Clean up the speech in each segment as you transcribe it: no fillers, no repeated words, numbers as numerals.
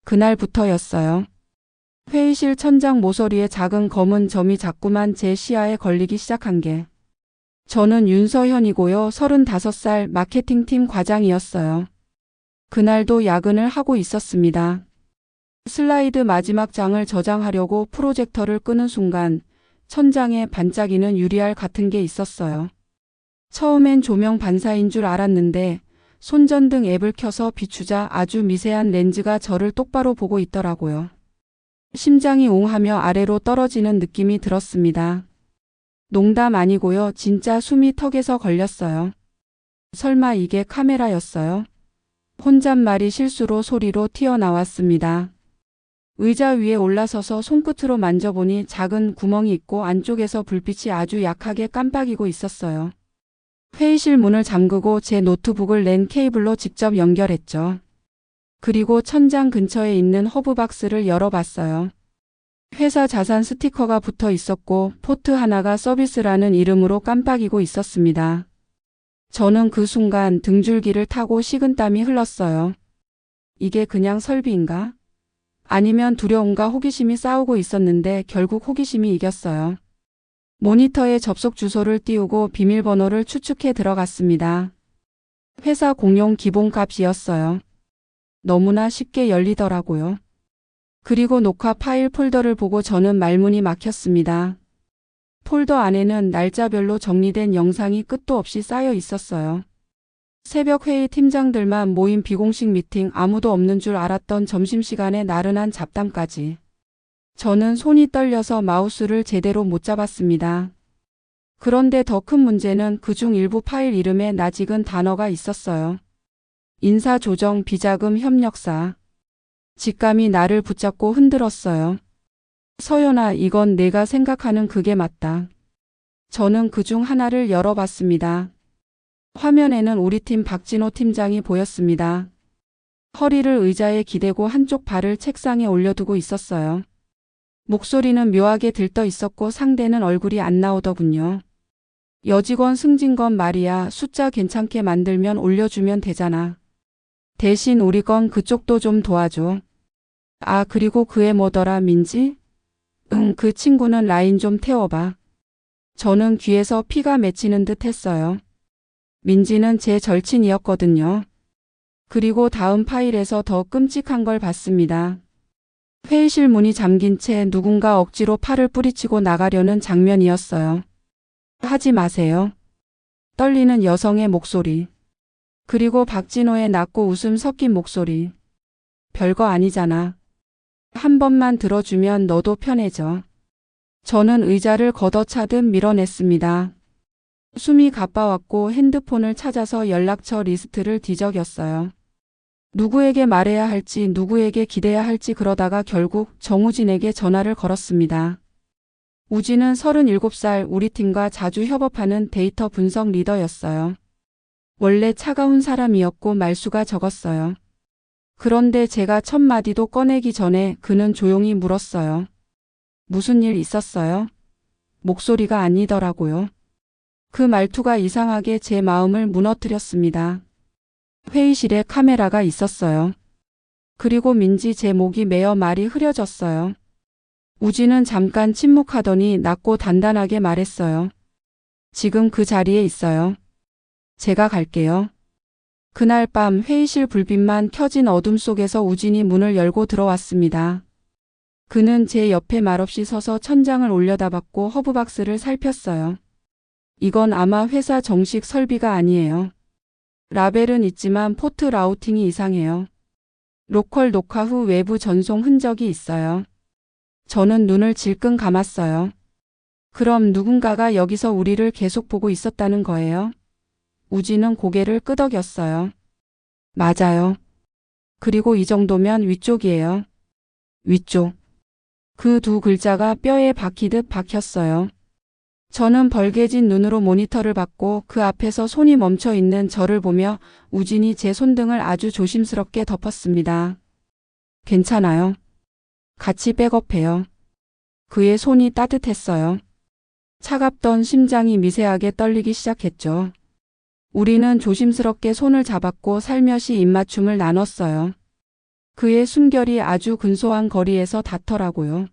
그날부터였어요. 회의실 천장 모서리에 작은 검은 점이 자꾸만 제 시야에 걸리기 시작한 게. 저는 윤서현이고요. 35살 마케팅팀 과장이었어요. 그날도 야근을 하고 있었습니다. 슬라이드 마지막 장을 저장하려고 프로젝터를 끄는 순간 천장에 반짝이는 유리알 같은 게 있었어요. 처음엔 조명 반사인 줄 알았는데 손전등 앱을 켜서 비추자 아주 미세한 렌즈가 저를 똑바로 보고 있더라고요. 심장이 웅하며 아래로 떨어지는 느낌이 들었습니다. 농담 아니고요. 진짜 숨이 턱에서 걸렸어요. 설마 이게 카메라였어요? 혼잣말이 실수로 소리로 튀어나왔습니다. 의자 위에 올라서서 손끝으로 만져보니 작은 구멍이 있고 안쪽에서 불빛이 아주 약하게 깜빡이고 있었어요. 회의실 문을 잠그고 제 노트북을 랜 케이블로 직접 연결했죠. 그리고 천장 근처에 있는 허브박스를 열어봤어요. 회사 자산 스티커가 붙어 있었고 포트 하나가 서비스라는 이름으로 깜빡이고 있었습니다. 저는 그 순간 등줄기를 타고 식은땀이 흘렀어요. 이게 그냥 설비인가? 아니면 두려움과 호기심이 싸우고 있었는데 결국 호기심이 이겼어요. 모니터에 접속 주소를 띄우고 비밀번호를 추측해 들어갔습니다. 회사 공용 기본값이었어요. 너무나 쉽게 열리더라고요. 그리고 녹화 파일 폴더를 보고 저는 말문이 막혔습니다. 폴더 안에는 날짜별로 정리된 영상이 끝도 없이 쌓여 있었어요. 새벽 회의 팀장들만 모인 비공식 미팅, 아무도 없는 줄 알았던 점심시간에 나른한 잡담까지. 저는 손이 떨려서 마우스를 제대로 못 잡았습니다. 그런데 더 큰 문제는 그중 일부 파일 이름에 낯익은 단어가 있었어요. 인사조정, 비자금, 협력사. 직감이 나를 붙잡고 흔들었어요. 서연아, 이건 내가 생각하는 그게 맞다. 저는 그중 하나를 열어봤습니다. 화면에는 우리 팀 박진호 팀장이 보였습니다. 허리를 의자에 기대고 한쪽 발을 책상에 올려두고 있었어요. 목소리는 묘하게 들떠 있었고 상대는 얼굴이 안 나오더군요. 여직원 승진건 말이야. 숫자 괜찮게 만들면 올려주면 되잖아. 대신 우리 건 그쪽도 좀 도와줘. 아, 그리고 그 애 뭐더라, 민지? 응, 그 친구는 라인 좀 태워봐. 저는 귀에서 피가 맺히는 듯 했어요. 민지는 제 절친이었거든요. 그리고 다음 파일에서 더 끔찍한 걸 봤습니다. 회의실 문이 잠긴 채 누군가 억지로 팔을 뿌리치고 나가려는 장면이었어요. 하지 마세요. 떨리는 여성의 목소리. 그리고 박진호의 낮고 웃음 섞인 목소리. 별거 아니잖아. 한 번만 들어주면 너도 편해져. 저는 의자를 걷어차듯 밀어냈습니다. 숨이 가빠왔고 핸드폰을 찾아서 연락처 리스트를 뒤적였어요. 누구에게 말해야 할지, 누구에게 기대야 할지 그러다가 결국 정우진에게 전화를 걸었습니다. 우진은 37살, 우리 팀과 자주 협업하는 데이터 분석 리더였어요. 원래 차가운 사람이었고 말수가 적었어요. 그런데 제가 첫 마디도 꺼내기 전에 그는 조용히 물었어요. 무슨 일 있었어요? 목소리가 아니더라고요. 그 말투가 이상하게 제 마음을 무너뜨렸습니다. 회의실에 카메라가 있었어요. 그리고 민지, 제 목이 메어 말이 흐려졌어요. 우진은 잠깐 침묵하더니 낮고 단단하게 말했어요. 지금 그 자리에 있어요. 제가 갈게요. 그날 밤 회의실 불빛만 켜진 어둠 속에서 우진이 문을 열고 들어왔습니다. 그는 제 옆에 말없이 서서 천장을 올려다봤고 허브박스를 살폈어요. 이건 아마 회사 정식 설비가 아니에요. 라벨은 있지만 포트 라우팅이 이상해요. 로컬 녹화 후 외부 전송 흔적이 있어요. 저는 눈을 질끈 감았어요. 그럼 누군가가 여기서 우리를 계속 보고 있었다는 거예요? 우진은 고개를 끄덕였어요. 맞아요. 그리고 이 정도면 위쪽이에요. 위쪽. 그 두 글자가 뼈에 박히듯 박혔어요. 저는 벌개진 눈으로 모니터를 봤고 그 앞에서 손이 멈춰 있는 저를 보며 우진이 제 손등을 아주 조심스럽게 덮었습니다. 괜찮아요. 같이 백업해요. 그의 손이 따뜻했어요. 차갑던 심장이 미세하게 떨리기 시작했죠. 우리는 조심스럽게 손을 잡았고 살며시 입맞춤을 나눴어요. 그의 숨결이 아주 근소한 거리에서 닿더라고요.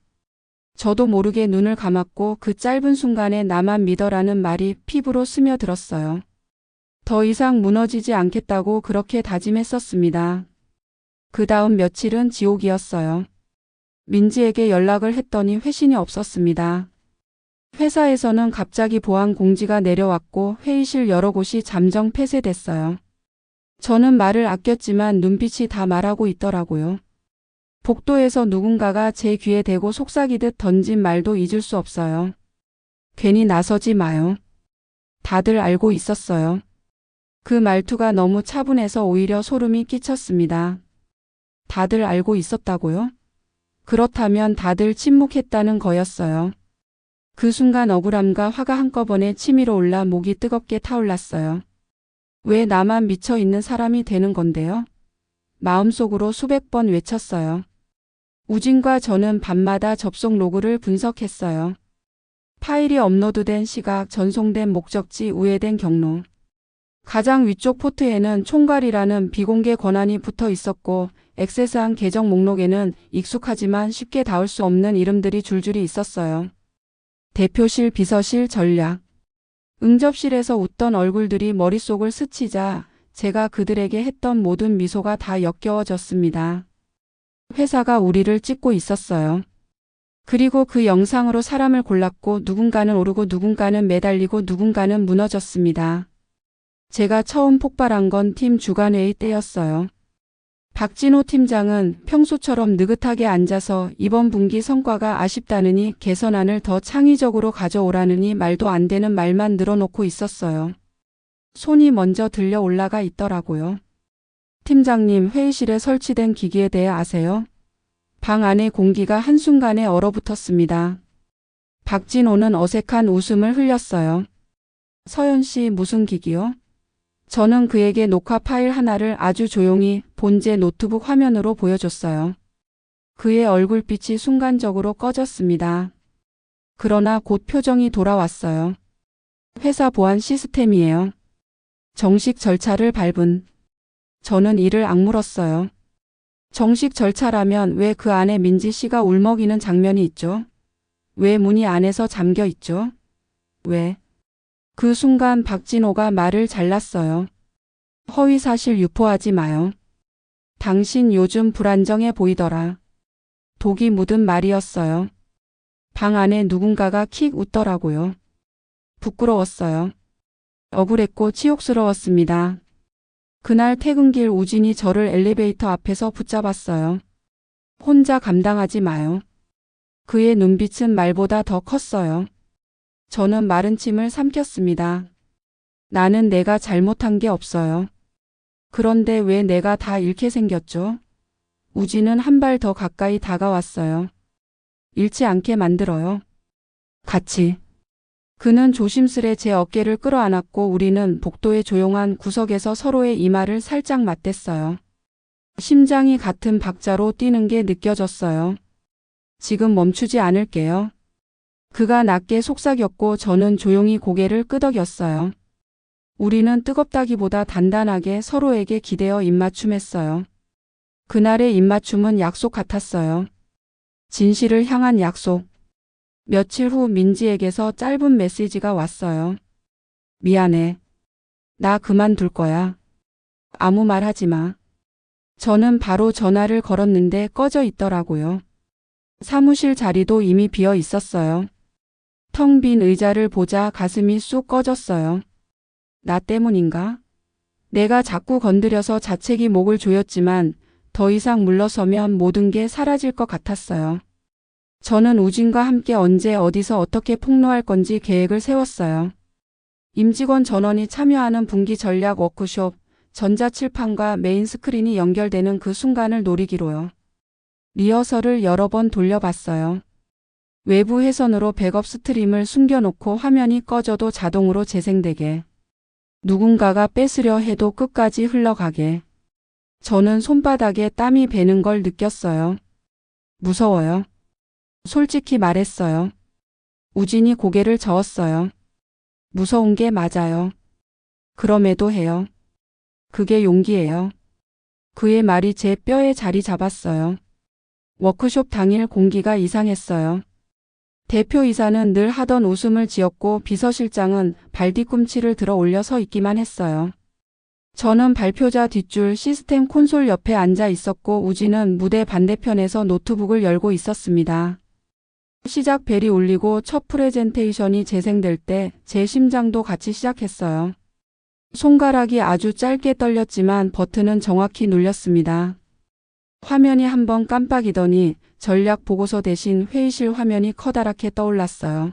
저도 모르게 눈을 감았고 그 짧은 순간에 나만 믿어라는 말이 피부로 스며들었어요. 더 이상 무너지지 않겠다고 그렇게 다짐했었습니다. 그 다음 며칠은 지옥이었어요. 민지에게 연락을 했더니 회신이 없었습니다. 회사에서는 갑자기 보안 공지가 내려왔고 회의실 여러 곳이 잠정 폐쇄됐어요. 저는 말을 아꼈지만 눈빛이 다 말하고 있더라고요. 복도에서 누군가가 제 귀에 대고 속삭이듯 던진 말도 잊을 수 없어요. 괜히 나서지 마요. 다들 알고 있었어요. 그 말투가 너무 차분해서 오히려 소름이 끼쳤습니다. 다들 알고 있었다고요? 그렇다면 다들 침묵했다는 거였어요. 그 순간 억울함과 화가 한꺼번에 치밀어 올라 목이 뜨겁게 타올랐어요. 왜 나만 미쳐 있는 사람이 되는 건데요? 마음속으로 수백 번 외쳤어요. 우진과 저는 밤마다 접속 로그를 분석했어요. 파일이 업로드된 시각, 전송된 목적지, 우회된 경로. 가장 위쪽 포트에는 총괄이라는 비공개 권한이 붙어 있었고 액세스한 계정 목록에는 익숙하지만 쉽게 닿을 수 없는 이름들이 줄줄이 있었어요. 대표실, 비서실, 전략. 응접실에서 웃던 얼굴들이 머릿속을 스치자 제가 그들에게 했던 모든 미소가 다 역겨워졌습니다. 회사가 우리를 찍고 있었어요. 그리고 그 영상으로 사람을 골랐고 누군가는 오르고 누군가는 매달리고 누군가는 무너졌습니다. 제가 처음 폭발한 건 팀 주간회의 때였어요. 박진호 팀장은 평소처럼 느긋하게 앉아서 이번 분기 성과가 아쉽다느니 개선안을 더 창의적으로 가져오라느니 말도 안 되는 말만 늘어놓고 있었어요. 손이 먼저 들려 올라가 있더라고요. 팀장님, 회의실에 설치된 기기에 대해 아세요? 방 안의 공기가 한순간에 얼어붙었습니다. 박진호는 어색한 웃음을 흘렸어요. 서연 씨, 무슨 기기요? 저는 그에게 녹화 파일 하나를 아주 조용히 본제 노트북 화면으로 보여줬어요. 그의 얼굴빛이 순간적으로 꺼졌습니다. 그러나 곧 표정이 돌아왔어요. 회사 보안 시스템이에요. 정식 절차를 밟은. 저는 이를 악물었어요. 정식 절차라면 왜 그 안에 민지 씨가 울먹이는 장면이 있죠? 왜 문이 안에서 잠겨 있죠? 왜? 그 순간 박진호가 말을 잘랐어요. 허위사실 유포하지 마요. 당신 요즘 불안정해 보이더라. 독이 묻은 말이었어요. 방 안에 누군가가 킥 웃더라고요. 부끄러웠어요. 억울했고 치욕스러웠습니다. 그날 퇴근길 우진이 저를 엘리베이터 앞에서 붙잡았어요. 혼자 감당하지 마요. 그의 눈빛은 말보다 더 컸어요. 저는 마른 침을 삼켰습니다. 나는 내가 잘못한 게 없어요. 그런데 왜 내가 다 잃게 생겼죠? 우진은 한 발 더 가까이 다가왔어요. 잃지 않게 만들어요. 같이. 그는 조심스레 제 어깨를 끌어안았고 우리는 복도의 조용한 구석에서 서로의 이마를 살짝 맞댔어요. 심장이 같은 박자로 뛰는 게 느껴졌어요. 지금 멈추지 않을게요. 그가 낮게 속삭였고 저는 조용히 고개를 끄덕였어요. 우리는 뜨겁다기보다 단단하게 서로에게 기대어 입맞춤했어요. 그날의 입맞춤은 약속 같았어요. 진실을 향한 약속. 며칠 후 민지에게서 짧은 메시지가 왔어요. 미안해. 나 그만둘 거야. 아무 말 하지 마. 저는 바로 전화를 걸었는데 꺼져 있더라고요. 사무실 자리도 이미 비어 있었어요. 텅 빈 의자를 보자 가슴이 쑥 꺼졌어요. 나 때문인가? 내가 자꾸 건드려서 자책이 목을 조였지만 더 이상 물러서면 모든 게 사라질 것 같았어요. 저는 우진과 함께 언제 어디서 어떻게 폭로할 건지 계획을 세웠어요. 임직원 전원이 참여하는 분기 전략 워크숍, 전자칠판과 메인 스크린이 연결되는 그 순간을 노리기로요. 리허설을 여러 번 돌려봤어요. 외부 회선으로 백업 스트림을 숨겨놓고 화면이 꺼져도 자동으로 재생되게. 누군가가 뺏으려 해도 끝까지 흘러가게. 저는 손바닥에 땀이 배는 걸 느꼈어요. 무서워요. 솔직히 말했어요. 우진이 고개를 저었어요. 무서운 게 맞아요. 그럼에도 해요. 그게 용기예요. 그의 말이 제 뼈에 자리 잡았어요. 워크숍 당일 공기가 이상했어요. 대표이사는 늘 하던 웃음을 지었고 비서실장은 발뒤꿈치를 들어 올려 서 있기만 했어요. 저는 발표자 뒷줄 시스템 콘솔 옆에 앉아 있었고 우진은 무대 반대편에서 노트북을 열고 있었습니다. 시작 벨이 울리고 첫 프레젠테이션이 재생될 때 제 심장도 같이 시작했어요. 손가락이 아주 짧게 떨렸지만 버튼은 정확히 눌렸습니다. 화면이 한번 깜빡이더니 전략 보고서 대신 회의실 화면이 커다랗게 떠올랐어요.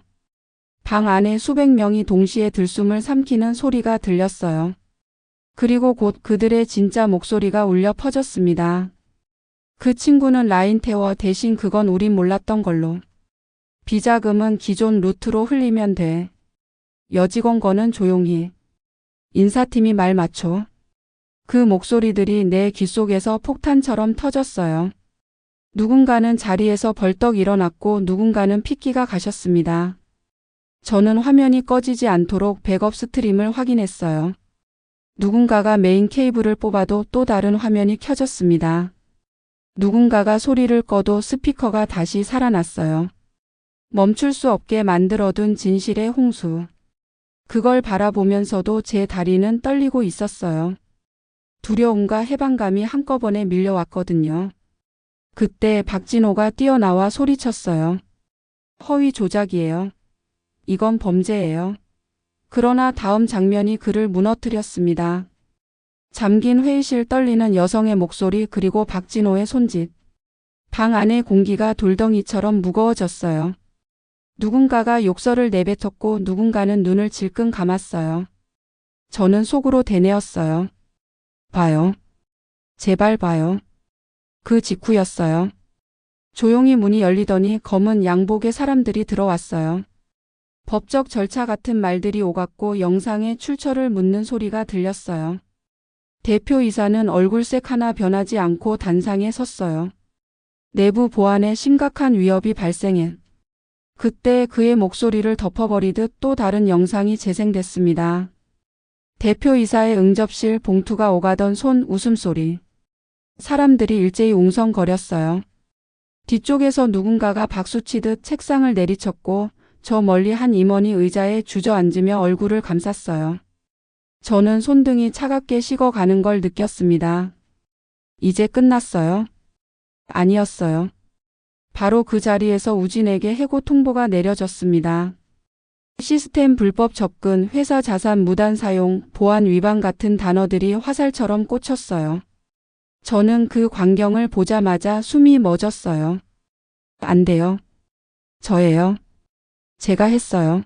방 안에 수백 명이 동시에 들숨을 삼키는 소리가 들렸어요. 그리고 곧 그들의 진짜 목소리가 울려 퍼졌습니다. 그 친구는 라인 태워 대신 그건 우린 몰랐던 걸로. 비자금은 기존 루트로 흘리면 돼. 여직원 거는 조용히. 인사팀이 말 맞춰. 그 목소리들이 내 귓속에서 폭탄처럼 터졌어요. 누군가는 자리에서 벌떡 일어났고 누군가는 핏기가 가셨습니다. 저는 화면이 꺼지지 않도록 백업 스트림을 확인했어요. 누군가가 메인 케이블을 뽑아도 또 다른 화면이 켜졌습니다. 누군가가 소리를 꺼도 스피커가 다시 살아났어요. 멈출 수 없게 만들어둔 진실의 홍수. 그걸 바라보면서도 제 다리는 떨리고 있었어요. 두려움과 해방감이 한꺼번에 밀려왔거든요. 그때 박진호가 뛰어나와 소리쳤어요. 허위 조작이에요. 이건 범죄예요. 그러나 다음 장면이 그를 무너뜨렸습니다. 잠긴 회의실 떨리는 여성의 목소리 그리고 박진호의 손짓. 방 안의 공기가 돌덩이처럼 무거워졌어요. 누군가가 욕설을 내뱉었고 누군가는 눈을 질끈 감았어요. 저는 속으로 되뇌었어요. 봐요. 제발 봐요. 그 직후였어요. 조용히 문이 열리더니 검은 양복의 사람들이 들어왔어요. 법적 절차 같은 말들이 오갔고 영상에 출처를 묻는 소리가 들렸어요. 대표이사는 얼굴색 하나 변하지 않고 단상에 섰어요. 내부 보안에 심각한 위협이 발생해. 그때 그의 목소리를 덮어버리듯 또 다른 영상이 재생됐습니다. 대표이사의 응접실 봉투가 오가던 손 웃음소리. 사람들이 일제히 웅성거렸어요. 뒤쪽에서 누군가가 박수치듯 책상을 내리쳤고 저 멀리 한 임원이 의자에 주저앉으며 얼굴을 감쌌어요. 저는 손등이 차갑게 식어가는 걸 느꼈습니다. 이제 끝났어요? 아니었어요. 바로 그 자리에서 우진에게 해고 통보가 내려졌습니다. 시스템 불법 접근, 회사 자산 무단 사용, 보안 위반 같은 단어들이 화살처럼 꽂혔어요. 저는 그 광경을 보자마자 숨이 멎었어요. 안 돼요. 저예요. 제가 했어요.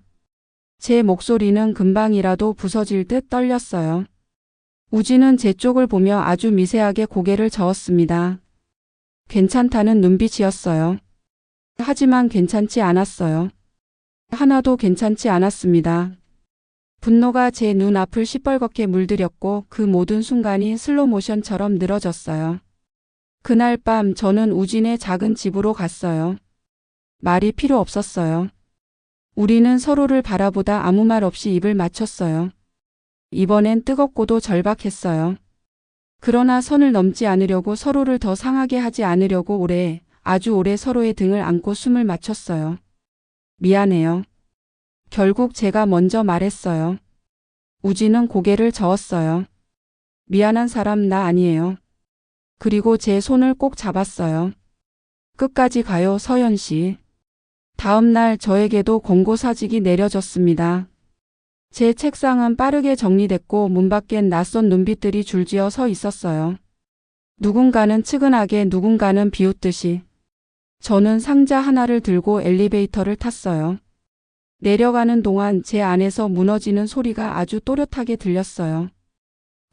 제 목소리는 금방이라도 부서질 듯 떨렸어요. 우진은 제 쪽을 보며 아주 미세하게 고개를 저었습니다. 괜찮다는 눈빛이었어요. 하지만 괜찮지 않았어요. 하나도 괜찮지 않았습니다. 분노가 제 눈앞을 시뻘겋게 물들였고 그 모든 순간이 슬로모션처럼 늘어졌어요. 그날 밤 저는 우진의 작은 집으로 갔어요. 말이 필요 없었어요. 우리는 서로를 바라보다 아무 말 없이 입을 맞췄어요. 이번엔 뜨겁고도 절박했어요. 그러나 선을 넘지 않으려고 서로를 더 상하게 하지 않으려고 아주 오래 서로의 등을 안고 숨을 맞췄어요. 미안해요. 결국 제가 먼저 말했어요. 우진은 고개를 저었어요. 미안한 사람 나 아니에요. 그리고 제 손을 꼭 잡았어요. 끝까지 가요, 서연 씨. 다음 날 저에게도 권고사직이 내려졌습니다. 제 책상은 빠르게 정리됐고 문 밖엔 낯선 눈빛들이 줄지어 서 있었어요. 누군가는 측은하게 누군가는 비웃듯이. 저는 상자 하나를 들고 엘리베이터를 탔어요. 내려가는 동안 제 안에서 무너지는 소리가 아주 또렷하게 들렸어요.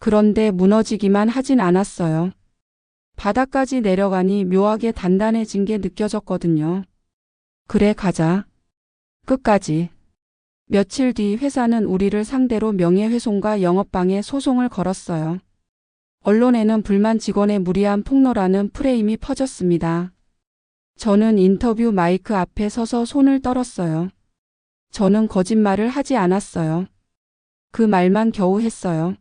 그런데 무너지기만 하진 않았어요. 바닥까지 내려가니 묘하게 단단해진 게 느껴졌거든요. 그래 가자. 끝까지. 며칠 뒤 회사는 우리를 상대로 명예훼손과 영업방해 소송을 걸었어요. 언론에는 불만 직원의 무리한 폭로라는 프레임이 퍼졌습니다. 저는 인터뷰 마이크 앞에 서서 손을 떨었어요. 저는 거짓말을 하지 않았어요. 그 말만 겨우 했어요.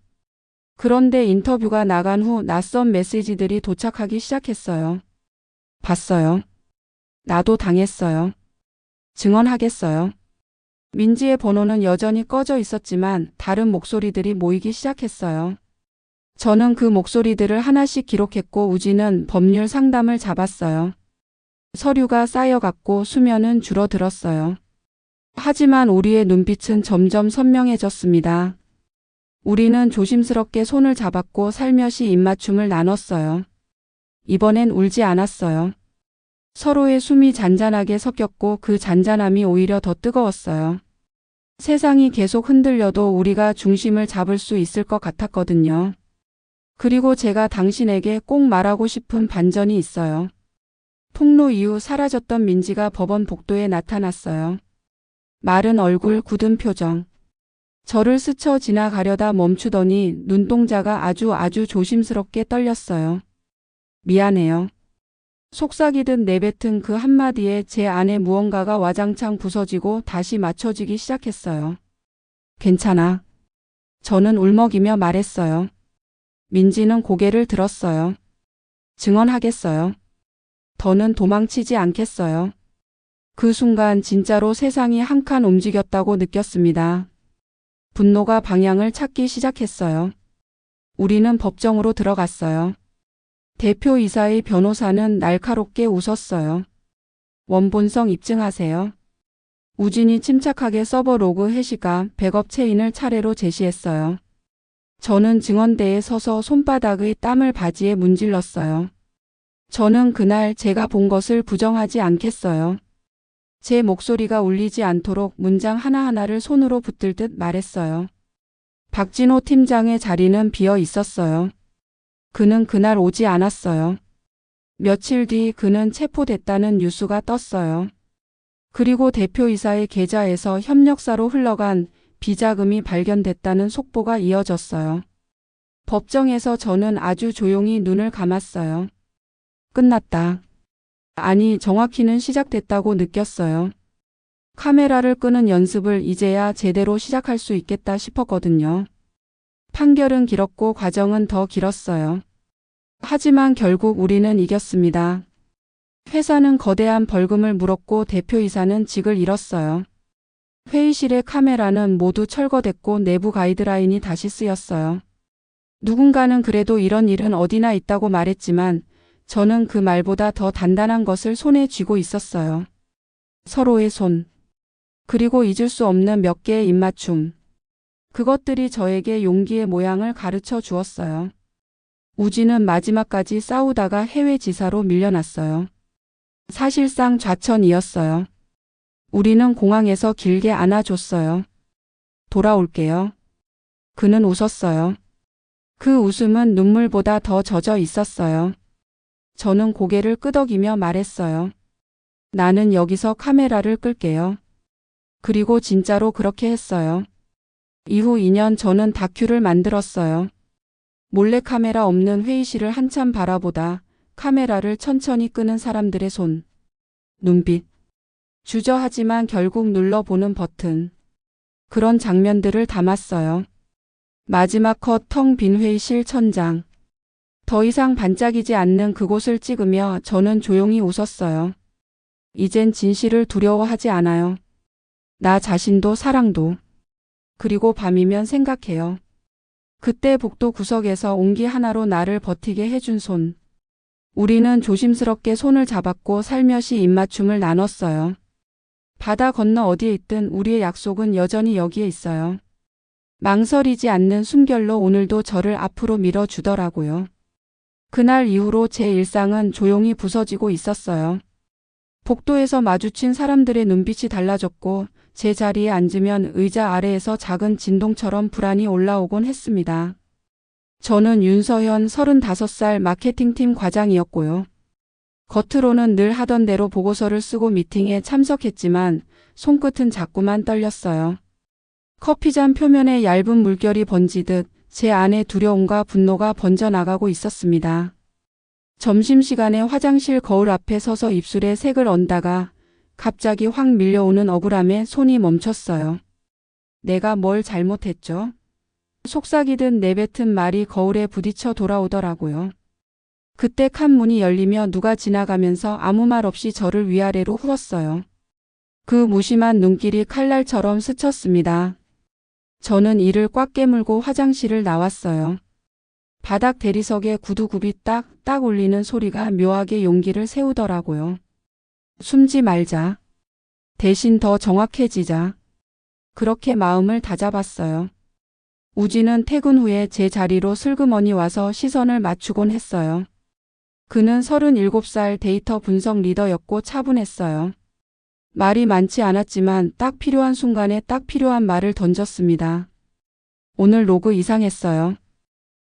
그런데 인터뷰가 나간 후 낯선 메시지들이 도착하기 시작했어요. 봤어요. 나도 당했어요. 증언하겠어요. 민지의 번호는 여전히 꺼져 있었지만 다른 목소리들이 모이기 시작했어요. 저는 그 목소리들을 하나씩 기록했고 우진은 법률 상담을 잡았어요. 서류가 쌓여갔고 수면은 줄어들었어요. 하지만 우리의 눈빛은 점점 선명해졌습니다. 우리는 조심스럽게 손을 잡았고 살며시 입맞춤을 나눴어요. 이번엔 울지 않았어요. 서로의 숨이 잔잔하게 섞였고 그 잔잔함이 오히려 더 뜨거웠어요. 세상이 계속 흔들려도 우리가 중심을 잡을 수 있을 것 같았거든요. 그리고 제가 당신에게 꼭 말하고 싶은 반전이 있어요. 폭로 이후 사라졌던 민지가 법원 복도에 나타났어요. 마른 얼굴, 굳은 표정. 저를 스쳐 지나가려다 멈추더니 눈동자가 아주 조심스럽게 떨렸어요. 미안해요. 속삭이듯 내뱉은 그 한마디에 제 안에 무언가가 와장창 부서지고 다시 맞춰지기 시작했어요. 괜찮아. 저는 울먹이며 말했어요. 민지는 고개를 들었어요. 증언하겠어요. 더는 도망치지 않겠어요. 그 순간 진짜로 세상이 한 칸 움직였다고 느꼈습니다. 분노가 방향을 찾기 시작했어요. 우리는 법정으로 들어갔어요. 대표이사의 변호사는 날카롭게 웃었어요. 원본성 입증하세요. 우진이 침착하게 서버 로그 해시가 백업 체인을 차례로 제시했어요. 저는 증언대에 서서 손바닥의 땀을 바지에 문질렀어요. 저는 그날 제가 본 것을 부정하지 않겠어요. 제 목소리가 울리지 않도록 문장 하나하나를 손으로 붙들 듯 말했어요. 박진호 팀장의 자리는 비어 있었어요. 그는 그날 오지 않았어요. 며칠 뒤 그는 체포됐다는 뉴스가 떴어요. 그리고 대표이사의 계좌에서 협력사로 흘러간 비자금이 발견됐다는 속보가 이어졌어요. 법정에서 저는 아주 조용히 눈을 감았어요. 끝났다. 아니, 정확히는 시작됐다고 느꼈어요. 카메라를 끄는 연습을 이제야 제대로 시작할 수 있겠다 싶었거든요. 판결은 길었고 과정은 더 길었어요. 하지만 결국 우리는 이겼습니다. 회사는 거대한 벌금을 물었고 대표이사는 직을 잃었어요. 회의실의 카메라는 모두 철거됐고 내부 가이드라인이 다시 쓰였어요. 누군가는 그래도 이런 일은 어디나 있다고 말했지만 저는 그 말보다 더 단단한 것을 손에 쥐고 있었어요. 서로의 손. 그리고 잊을 수 없는 몇 개의 입맞춤. 그것들이 저에게 용기의 모양을 가르쳐 주었어요. 우진은 마지막까지 싸우다가 해외 지사로 밀려났어요. 사실상 좌천이었어요. 우리는 공항에서 길게 안아줬어요. 돌아올게요. 그는 웃었어요. 그 웃음은 눈물보다 더 젖어 있었어요. 저는 고개를 끄덕이며 말했어요. 나는 여기서 카메라를 끌게요. 그리고 진짜로 그렇게 했어요. 이후 2년 저는 다큐를 만들었어요. 몰래카메라 없는 회의실을 한참 바라보다 카메라를 천천히 끄는 사람들의 손, 눈빛, 주저하지만 결국 눌러보는 버튼. 그런 장면들을 담았어요. 마지막 컷 텅 빈 회의실 천장. 더 이상 반짝이지 않는 그곳을 찍으며 저는 조용히 웃었어요. 이젠 진실을 두려워하지 않아요. 나 자신도 사랑도. 그리고 밤이면 생각해요. 그때 복도 구석에서 온기 하나로 나를 버티게 해준 손. 우리는 조심스럽게 손을 잡았고 살며시 입맞춤을 나눴어요. 바다 건너 어디에 있든 우리의 약속은 여전히 여기에 있어요. 망설이지 않는 숨결로 오늘도 저를 앞으로 밀어주더라고요. 그날 이후로 제 일상은 조용히 부서지고 있었어요. 복도에서 마주친 사람들의 눈빛이 달라졌고 제 자리에 앉으면 의자 아래에서 작은 진동처럼 불안이 올라오곤 했습니다. 저는 윤서현 35살 마케팅팀 과장이었고요. 겉으로는 늘 하던 대로 보고서를 쓰고 미팅에 참석했지만 손끝은 자꾸만 떨렸어요. 커피잔 표면에 얇은 물결이 번지듯 제 안에 두려움과 분노가 번져나가고 있었습니다. 점심시간에 화장실 거울 앞에 서서 입술에 색을 얹다가 갑자기 확 밀려오는 억울함에 손이 멈췄어요. 내가 뭘 잘못했죠? 속삭이듯 내뱉은 말이 거울에 부딪혀 돌아오더라고요. 그때 칸 문이 열리며 누가 지나가면서 아무 말 없이 저를 위아래로 풀었어요. 그 무심한 눈길이 칼날처럼 스쳤습니다. 저는 이를 꽉 깨물고 화장실을 나왔어요. 바닥 대리석에 구두굽이 딱딱 울리는 소리가 묘하게 용기를 세우더라고요. 숨지 말자. 대신 더 정확해지자. 그렇게 마음을 다잡았어요. 우진은 퇴근 후에 제 자리로 슬그머니 와서 시선을 맞추곤 했어요. 그는 37살 데이터 분석 리더였고 차분했어요. 말이 많지 않았지만 딱 필요한 순간에 딱 필요한 말을 던졌습니다. 오늘 로그 이상했어요.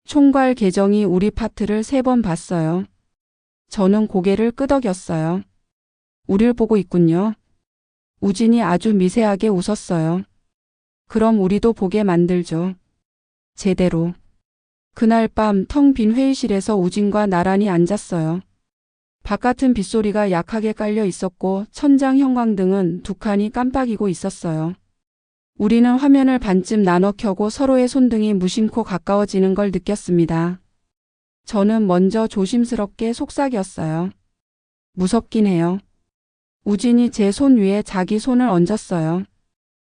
총괄 계정이 우리 파트를 3번 봤어요. 저는 고개를 끄덕였어요. 우릴 보고 있군요. 우진이 아주 미세하게 웃었어요. 그럼 우리도 보게 만들죠. 제대로. 그날 밤 텅 빈 회의실에서 우진과 나란히 앉았어요. 바깥은 빗소리가 약하게 깔려 있었고 천장 형광등은 두 칸이 깜빡이고 있었어요. 우리는 화면을 반쯤 나눠 켜고 서로의 손등이 무심코 가까워지는 걸 느꼈습니다. 저는 먼저 조심스럽게 속삭였어요. 무섭긴 해요. 우진이 제 손 위에 자기 손을 얹었어요.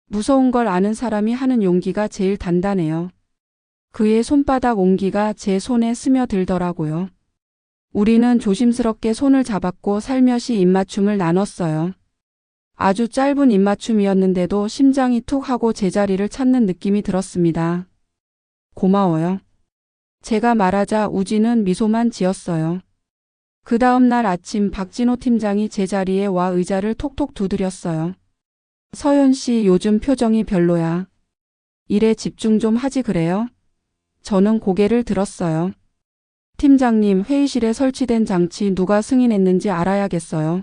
무서운 걸 아는 사람이 하는 용기가 제일 단단해요. 그의 손바닥 온기가 제 손에 스며들더라고요. 우리는 조심스럽게 손을 잡았고 살며시 입맞춤을 나눴어요. 아주 짧은 입맞춤이었는데도 심장이 툭 하고 제자리를 찾는 느낌이 들었습니다. 고마워요. 제가 말하자 우진은 미소만 지었어요. 그 다음 날 아침 박진호 팀장이 제 자리에 와 의자를 톡톡 두드렸어요. 서현 씨 요즘 표정이 별로야. 일에 집중 좀 하지 그래요? 저는 고개를 들었어요. 팀장님, 회의실에 설치된 장치 누가 승인했는지 알아야겠어요.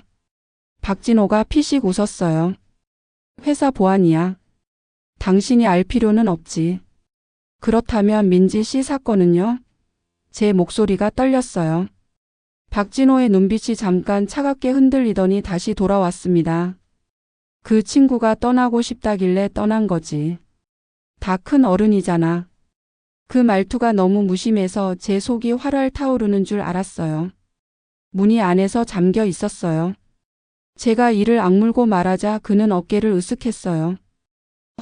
박진호가 피식 웃었어요. 회사 보안이야. 당신이 알 필요는 없지. 그렇다면 민지 씨 사건은요? 제 목소리가 떨렸어요. 박진호의 눈빛이 잠깐 차갑게 흔들리더니 다시 돌아왔습니다. 그 친구가 떠나고 싶다길래 떠난 거지. 다 큰 어른이잖아. 그 말투가 너무 무심해서 제 속이 활활 타오르는 줄 알았어요. 문이 안에서 잠겨 있었어요. 제가 이를 악물고 말하자 그는 어깨를 으쓱했어요.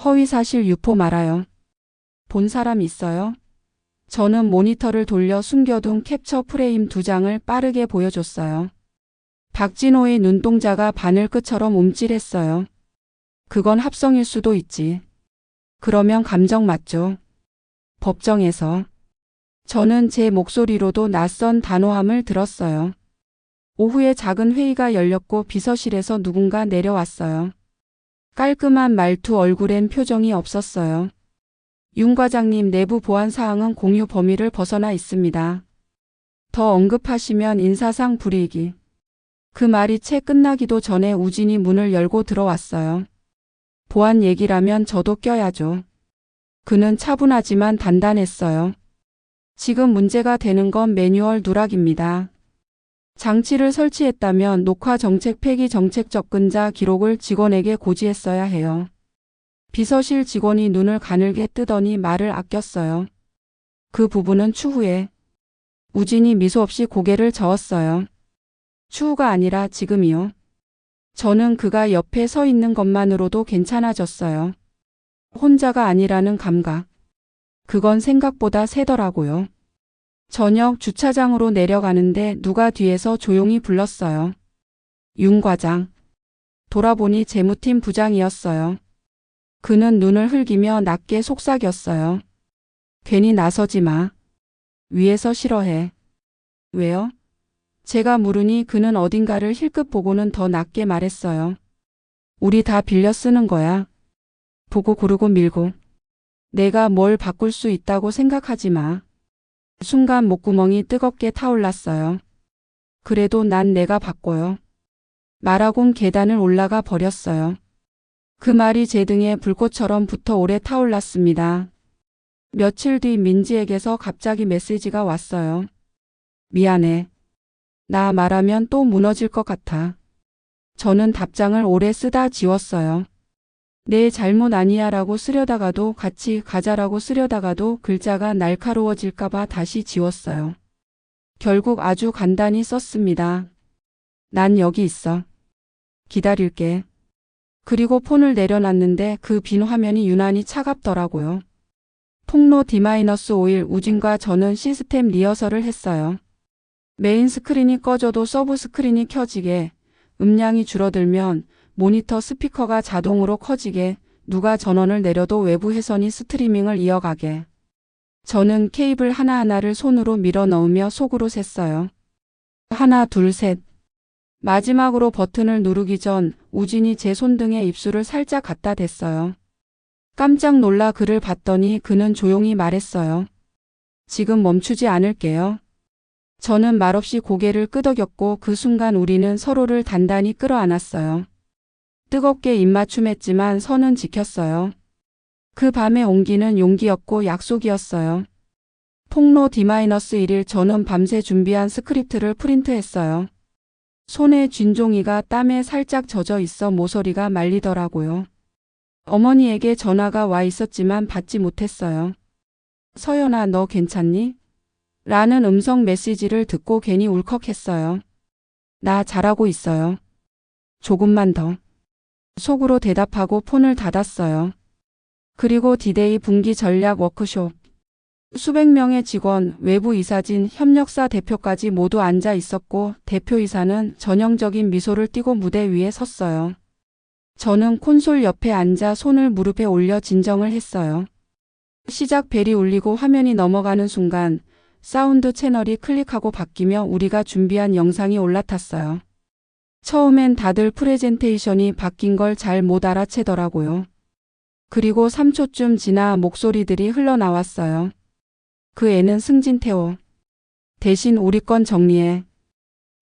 허위사실 유포 말아요. 본 사람 있어요? 저는 모니터를 돌려 숨겨둔 캡처 프레임 2장을 빠르게 보여줬어요. 박진호의 눈동자가 바늘끝처럼 움찔했어요. 그건 합성일 수도 있지. 그러면 감정 맞죠? 법정에서. 저는 제 목소리로도 낯선 단호함을 들었어요. 오후에 작은 회의가 열렸고 비서실에서 누군가 내려왔어요. 깔끔한 말투, 얼굴엔 표정이 없었어요. 윤 과장님, 내부 보안 사항은 공유 범위를 벗어나 있습니다. 더 언급하시면 인사상 불이익이. 그 말이 채 끝나기도 전에 우진이 문을 열고 들어왔어요. 보안 얘기라면 저도 껴야죠. 그는 차분하지만 단단했어요. 지금 문제가 되는 건 매뉴얼 누락입니다. 장치를 설치했다면 녹화 정책 폐기 정책 접근자 기록을 직원에게 고지했어야 해요. 비서실 직원이 눈을 가늘게 뜨더니 말을 아꼈어요. 그 부분은 추후에. 우진이 미소 없이 고개를 저었어요. 추후가 아니라 지금이요. 저는 그가 옆에 서 있는 것만으로도 괜찮아졌어요. 혼자가 아니라는 감각. 그건 생각보다 세더라고요. 저녁 주차장으로 내려가는데 누가 뒤에서 조용히 불렀어요. 윤 과장. 돌아보니 재무팀 부장이었어요. 그는 눈을 흘기며 낮게 속삭였어요. 괜히 나서지 마. 위에서 싫어해. 왜요? 제가 물으니 그는 어딘가를 힐끗 보고는 더 낮게 말했어요. 우리 다 빌려 쓰는 거야. 보고 고르고 밀고. 내가 뭘 바꿀 수 있다고 생각하지 마. 순간 목구멍이 뜨겁게 타올랐어요. 그래도 난 내가 바꿔요. 말하곤 계단을 올라가 버렸어요. 그 말이 제 등에 불꽃처럼 붙어 오래 타올랐습니다. 며칠 뒤 민지에게서 갑자기 메시지가 왔어요. 미안해. 나 말하면 또 무너질 것 같아. 저는 답장을 오래 쓰다 지웠어요. 내 잘못 아니야 라고 쓰려다가도 같이 가자라고 쓰려다가도 글자가 날카로워질까봐 다시 지웠어요. 결국 아주 간단히 썼습니다. 난 여기 있어. 기다릴게. 그리고 폰을 내려놨는데 그 빈 화면이 유난히 차갑더라고요. 폭로 D-5일 우진과 저는 시스템 리허설을 했어요. 메인 스크린이 꺼져도 서브 스크린이 켜지게, 음량이 줄어들면 모니터 스피커가 자동으로 커지게, 누가 전원을 내려도 외부 회선이 스트리밍을 이어가게. 저는 케이블 하나하나를 손으로 밀어 넣으며 속으로 셌어요. 하나, 둘, 셋. 마지막으로 버튼을 누르기 전 우진이 제 손등에 입술을 살짝 갖다 댔어요. 깜짝 놀라 그를 봤더니 그는 조용히 말했어요. 지금 멈추지 않을게요. 저는 말없이 고개를 끄덕였고 그 순간 우리는 서로를 단단히 끌어안았어요. 뜨겁게 입맞춤했지만 선은 지켰어요. 그 밤의 온기는 용기였고 약속이었어요. 폭로 D-1일 저는 밤새 준비한 스크립트를 프린트했어요. 손에 쥔 종이가 땀에 살짝 젖어 있어 모서리가 말리더라고요. 어머니에게 전화가 와 있었지만 받지 못했어요. 서연아, 너 괜찮니? 라는 음성 메시지를 듣고 괜히 울컥했어요. 나 잘하고 있어요. 조금만 더. 속으로 대답하고 폰을 닫았어요. 그리고 D-Day 분기 전략 워크숍. 수백 명의 직원, 외부 이사진, 협력사 대표까지 모두 앉아 있었고 대표이사는 전형적인 미소를 띠고 무대 위에 섰어요. 저는 콘솔 옆에 앉아 손을 무릎에 올려 진정을 했어요. 시작 벨이 울리고 화면이 넘어가는 순간 사운드 채널이 클릭하고 바뀌며 우리가 준비한 영상이 올라탔어요. 처음엔 다들 프레젠테이션이 바뀐 걸 잘 못 알아채더라고요. 그리고 3초쯤 지나 목소리들이 흘러나왔어요. 그 애는 승진 태워. 대신 우리 건 정리해.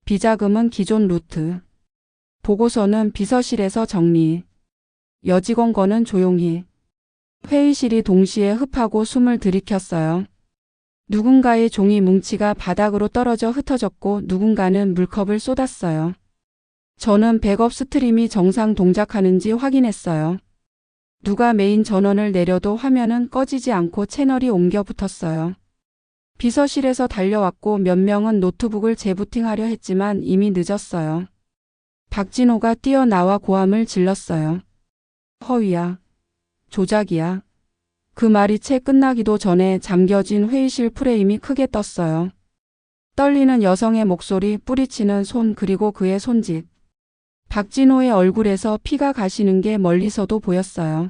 비자금은 기존 루트. 보고서는 비서실에서 정리. 여직원 거는 조용히. 회의실이 동시에 흡하고 숨을 들이켰어요. 누군가의 종이 뭉치가 바닥으로 떨어져 흩어졌고 누군가는 물컵을 쏟았어요. 저는 백업 스트림이 정상 동작하는지 확인했어요. 누가 메인 전원을 내려도 화면은 꺼지지 않고 채널이 옮겨 붙었어요. 비서실에서 달려왔고 몇 명은 노트북을 재부팅하려 했지만 이미 늦었어요. 박진호가 뛰어나와 고함을 질렀어요. 허위야. 조작이야. 그 말이 채 끝나기도 전에 잠겨진 회의실 프레임이 크게 떴어요. 떨리는 여성의 목소리, 뿌리치는 손, 그리고 그의 손짓. 박진호의 얼굴에서 피가 가시는 게 멀리서도 보였어요.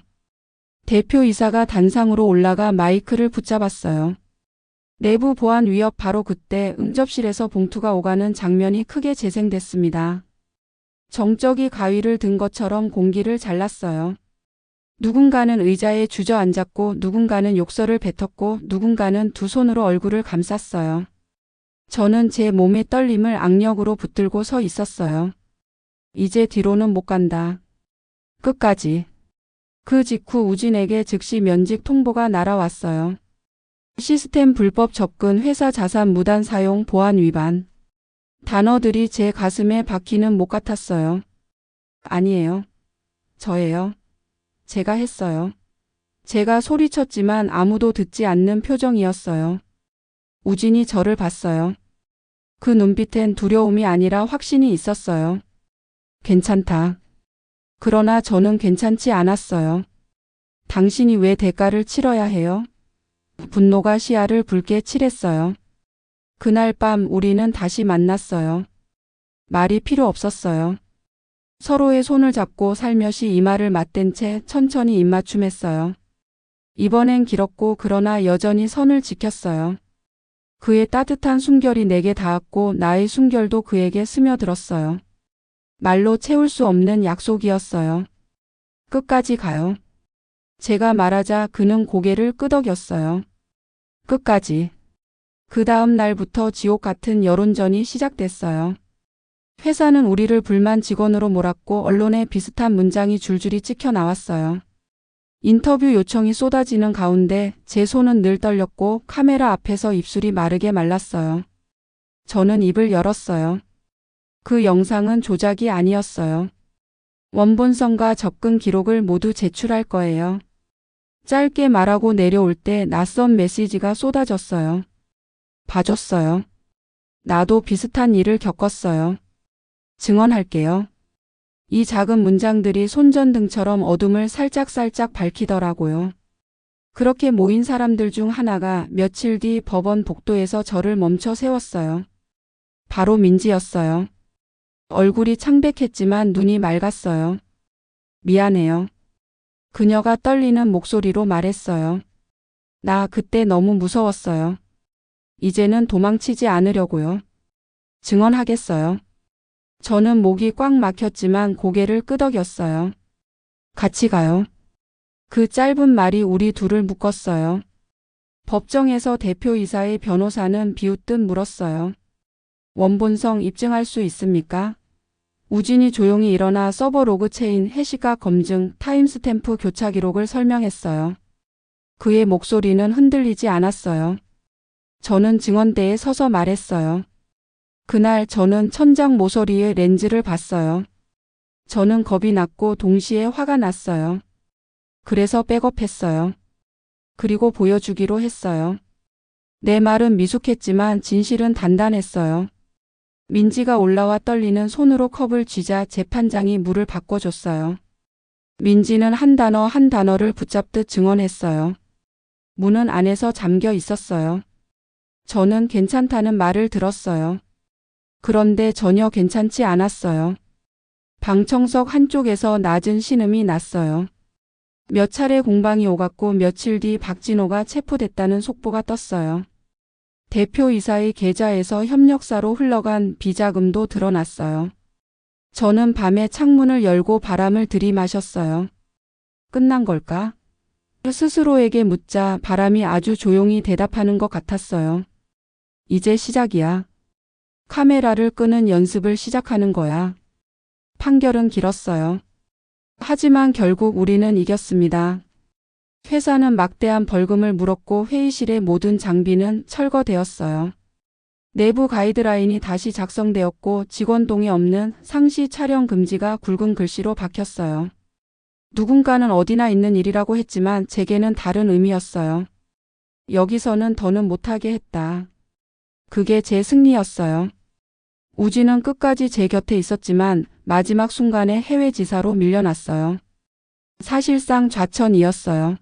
대표이사가 단상으로 올라가 마이크를 붙잡았어요. 내부 보안 위협. 바로 그때 응접실에서 봉투가 오가는 장면이 크게 재생됐습니다. 정적이 가위를 든 것처럼 공기를 잘랐어요. 누군가는 의자에 주저앉았고 누군가는 욕설을 뱉었고 누군가는 두 손으로 얼굴을 감쌌어요. 저는 제 몸의 떨림을 악력으로 붙들고 서 있었어요. 이제 뒤로는 못 간다. 끝까지. 그 직후 우진에게 즉시 면직 통보가 날아왔어요. 시스템 불법 접근, 회사 자산 무단 사용, 보안 위반. 단어들이 제 가슴에 박히는 못 같았어요. 아니에요. 저예요. 제가 했어요. 제가 소리쳤지만 아무도 듣지 않는 표정이었어요. 우진이 저를 봤어요. 그 눈빛엔 두려움이 아니라 확신이 있었어요. 괜찮다. 그러나 저는 괜찮지 않았어요. 당신이 왜 대가를 치러야 해요? 분노가 시야를 붉게 칠했어요. 그날 밤 우리는 다시 만났어요. 말이 필요 없었어요. 서로의 손을 잡고 살며시 이마를 맞댄 채 천천히 입맞춤했어요. 이번엔 길었고 그러나 여전히 선을 지켰어요. 그의 따뜻한 숨결이 내게 닿았고 나의 숨결도 그에게 스며들었어요. 말로 채울 수 없는 약속이었어요. 끝까지 가요. 제가 말하자 그는 고개를 끄덕였어요. 끝까지. 그 다음 날부터 지옥 같은 여론전이 시작됐어요. 회사는 우리를 불만 직원으로 몰았고 언론에 비슷한 문장이 줄줄이 찍혀 나왔어요. 인터뷰 요청이 쏟아지는 가운데 제 손은 늘 떨렸고 카메라 앞에서 입술이 마르게 말랐어요. 저는 입을 열었어요. 그 영상은 조작이 아니었어요. 원본성과 접근 기록을 모두 제출할 거예요. 짧게 말하고 내려올 때 낯선 메시지가 쏟아졌어요. 봐줬어요. 나도 비슷한 일을 겪었어요. 증언할게요. 이 작은 문장들이 손전등처럼 어둠을 살짝살짝 밝히더라고요. 그렇게 모인 사람들 중 하나가 며칠 뒤 법원 복도에서 저를 멈춰 세웠어요. 바로 민지였어요. 얼굴이 창백했지만 눈이 맑았어요. 미안해요. 그녀가 떨리는 목소리로 말했어요. 나 그때 너무 무서웠어요. 이제는 도망치지 않으려고요. 증언하겠어요. 저는 목이 꽉 막혔지만 고개를 끄덕였어요. 같이 가요. 그 짧은 말이 우리 둘을 묶었어요. 법정에서 대표이사의 변호사는 비웃듯 물었어요. 원본성 입증할 수 있습니까? 우진이 조용히 일어나 서버 로그 체인 해시각 검증 타임스탬프 교차 기록을 설명했어요. 그의 목소리는 흔들리지 않았어요. 저는 증언대에 서서 말했어요. 그날 저는 천장 모서리에 렌즈를 봤어요. 저는 겁이 났고 동시에 화가 났어요. 그래서 백업했어요. 그리고 보여주기로 했어요. 내 말은 미숙했지만 진실은 단단했어요. 민지가 올라와 떨리는 손으로 컵을 쥐자 재판장이 물을 바꿔줬어요. 민지는 한 단어 한 단어를 붙잡듯 증언했어요. 문은 안에서 잠겨 있었어요. 저는 괜찮다는 말을 들었어요. 그런데 전혀 괜찮지 않았어요. 방청석 한쪽에서 낮은 신음이 났어요. 몇 차례 공방이 오갔고 며칠 뒤 박진호가 체포됐다는 속보가 떴어요. 대표이사의 계좌에서 협력사로 흘러간 비자금도 드러났어요. 저는 밤에 창문을 열고 바람을 들이마셨어요. 끝난 걸까? 스스로에게 묻자 바람이 아주 조용히 대답하는 것 같았어요. 이제 시작이야. 카메라를 끄는 연습을 시작하는 거야. 판결은 길었어요. 하지만 결국 우리는 이겼습니다. 회사는 막대한 벌금을 물었고 회의실의 모든 장비는 철거되었어요. 내부 가이드라인이 다시 작성되었고 직원 동의 없는 상시 촬영 금지가 굵은 글씨로 박혔어요. 누군가는 어디나 있는 일이라고 했지만 제게는 다른 의미였어요. 여기서는 더는 못하게 했다. 그게 제 승리였어요. 우진은 끝까지 제 곁에 있었지만 마지막 순간에 해외 지사로 밀려났어요. 사실상 좌천이었어요.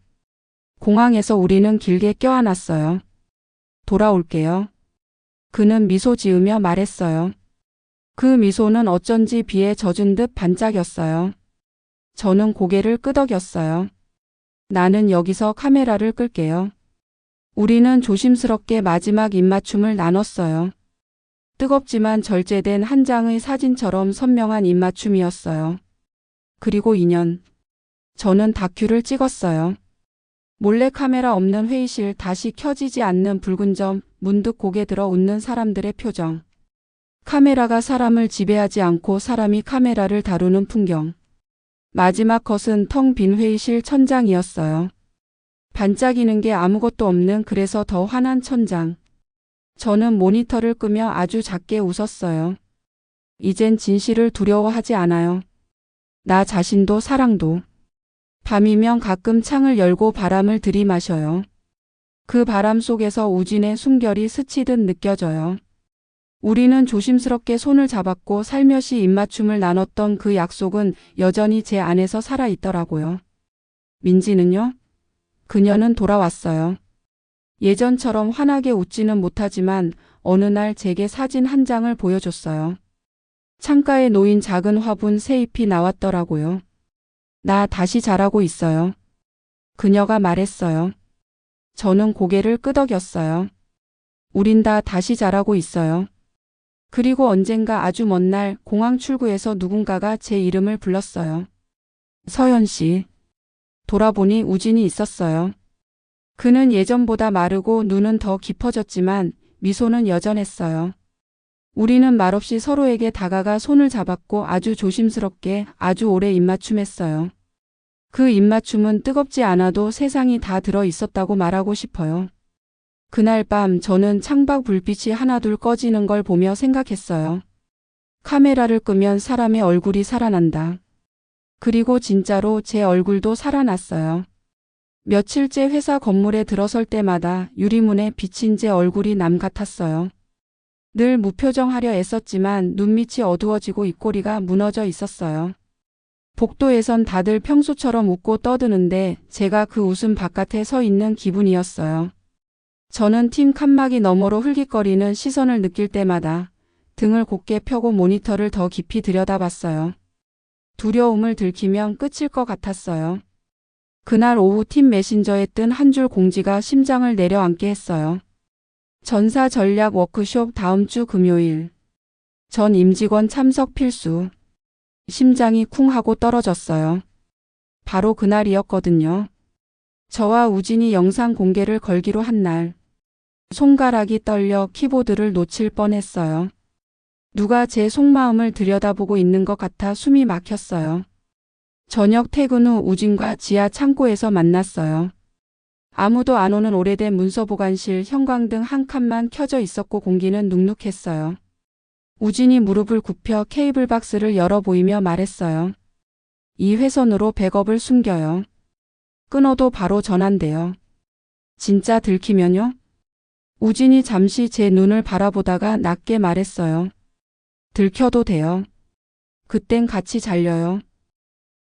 공항에서 우리는 길게 껴안았어요. 돌아올게요. 그는 미소 지으며 말했어요. 그 미소는 어쩐지 비에 젖은 듯 반짝였어요. 저는 고개를 끄덕였어요. 나는 여기서 카메라를 끌게요. 우리는 조심스럽게 마지막 입맞춤을 나눴어요. 뜨겁지만 절제된 한 장의 사진처럼 선명한 입맞춤이었어요. 그리고 2년. 저는 다큐를 찍었어요. 몰래카메라 없는 회의실, 다시 켜지지 않는 붉은 점, 문득 고개 들어 웃는 사람들의 표정. 카메라가 사람을 지배하지 않고 사람이 카메라를 다루는 풍경. 마지막 컷은 텅 빈 회의실 천장이었어요. 반짝이는 게 아무것도 없는 그래서 더 환한 천장. 저는 모니터를 끄며 아주 작게 웃었어요. 이젠 진실을 두려워하지 않아요. 나 자신도 사랑도. 밤이면 가끔 창을 열고 바람을 들이마셔요. 그 바람 속에서 우진의 숨결이 스치듯 느껴져요. 우리는 조심스럽게 손을 잡았고 살며시 입맞춤을 나눴던 그 약속은 여전히 제 안에서 살아있더라고요. 민지는요? 그녀는 돌아왔어요. 예전처럼 환하게 웃지는 못하지만 어느 날 제게 사진 한 장을 보여줬어요. 창가에 놓인 작은 화분 새 잎이 나왔더라고요. 나 다시 자라고 있어요. 그녀가 말했어요. 저는 고개를 끄덕였어요. 우린 다 다시 자라고 있어요. 그리고 언젠가 아주 먼 날 공항 출구에서 누군가가 제 이름을 불렀어요. 서연 씨. 돌아보니 우진이 있었어요. 그는 예전보다 마르고 눈은 더 깊어졌지만 미소는 여전했어요. 우리는 말없이 서로에게 다가가 손을 잡았고 아주 조심스럽게 아주 오래 입맞춤했어요. 그 입맞춤은 뜨겁지 않아도 세상이 다 들어 있었다고 말하고 싶어요. 그날 밤 저는 창밖 불빛이 하나둘 꺼지는 걸 보며 생각했어요. 카메라를 끄면 사람의 얼굴이 살아난다. 그리고 진짜로 제 얼굴도 살아났어요. 며칠째 회사 건물에 들어설 때마다 유리문에 비친 제 얼굴이 남 같았어요. 늘 무표정하려 애썼지만 눈밑이 어두워지고 입꼬리가 무너져 있었어요. 복도에선 다들 평소처럼 웃고 떠드는데 제가 그 웃음 바깥에 서 있는 기분이었어요. 저는 팀 칸막이 너머로 흘깃거리는 시선을 느낄 때마다 등을 곧게 펴고 모니터를 더 깊이 들여다봤어요. 두려움을 들키면 끝일 것 같았어요. 그날 오후 팀 메신저에 뜬 한 줄 공지가 심장을 내려앉게 했어요. 전사 전략 워크숍 다음 주 금요일. 전 임직원 참석 필수. 심장이 쿵 하고 떨어졌어요. 바로 그날이었거든요. 저와 우진이 영상 공개를 걸기로 한 날. 손가락이 떨려 키보드를 놓칠 뻔했어요. 누가 제 속마음을 들여다보고 있는 것 같아 숨이 막혔어요. 저녁 퇴근 후 우진과 지하 창고에서 만났어요. 아무도 안 오는 오래된 문서보관실 형광등 한 칸만 켜져 있었고 공기는 눅눅했어요. 우진이 무릎을 굽혀 케이블 박스를 열어 보이며 말했어요. 이 회선으로 백업을 숨겨요. 끊어도 바로 전환돼요. 진짜 들키면요? 우진이 잠시 제 눈을 바라보다가 낮게 말했어요. 들켜도 돼요. 그땐 같이 잘려요.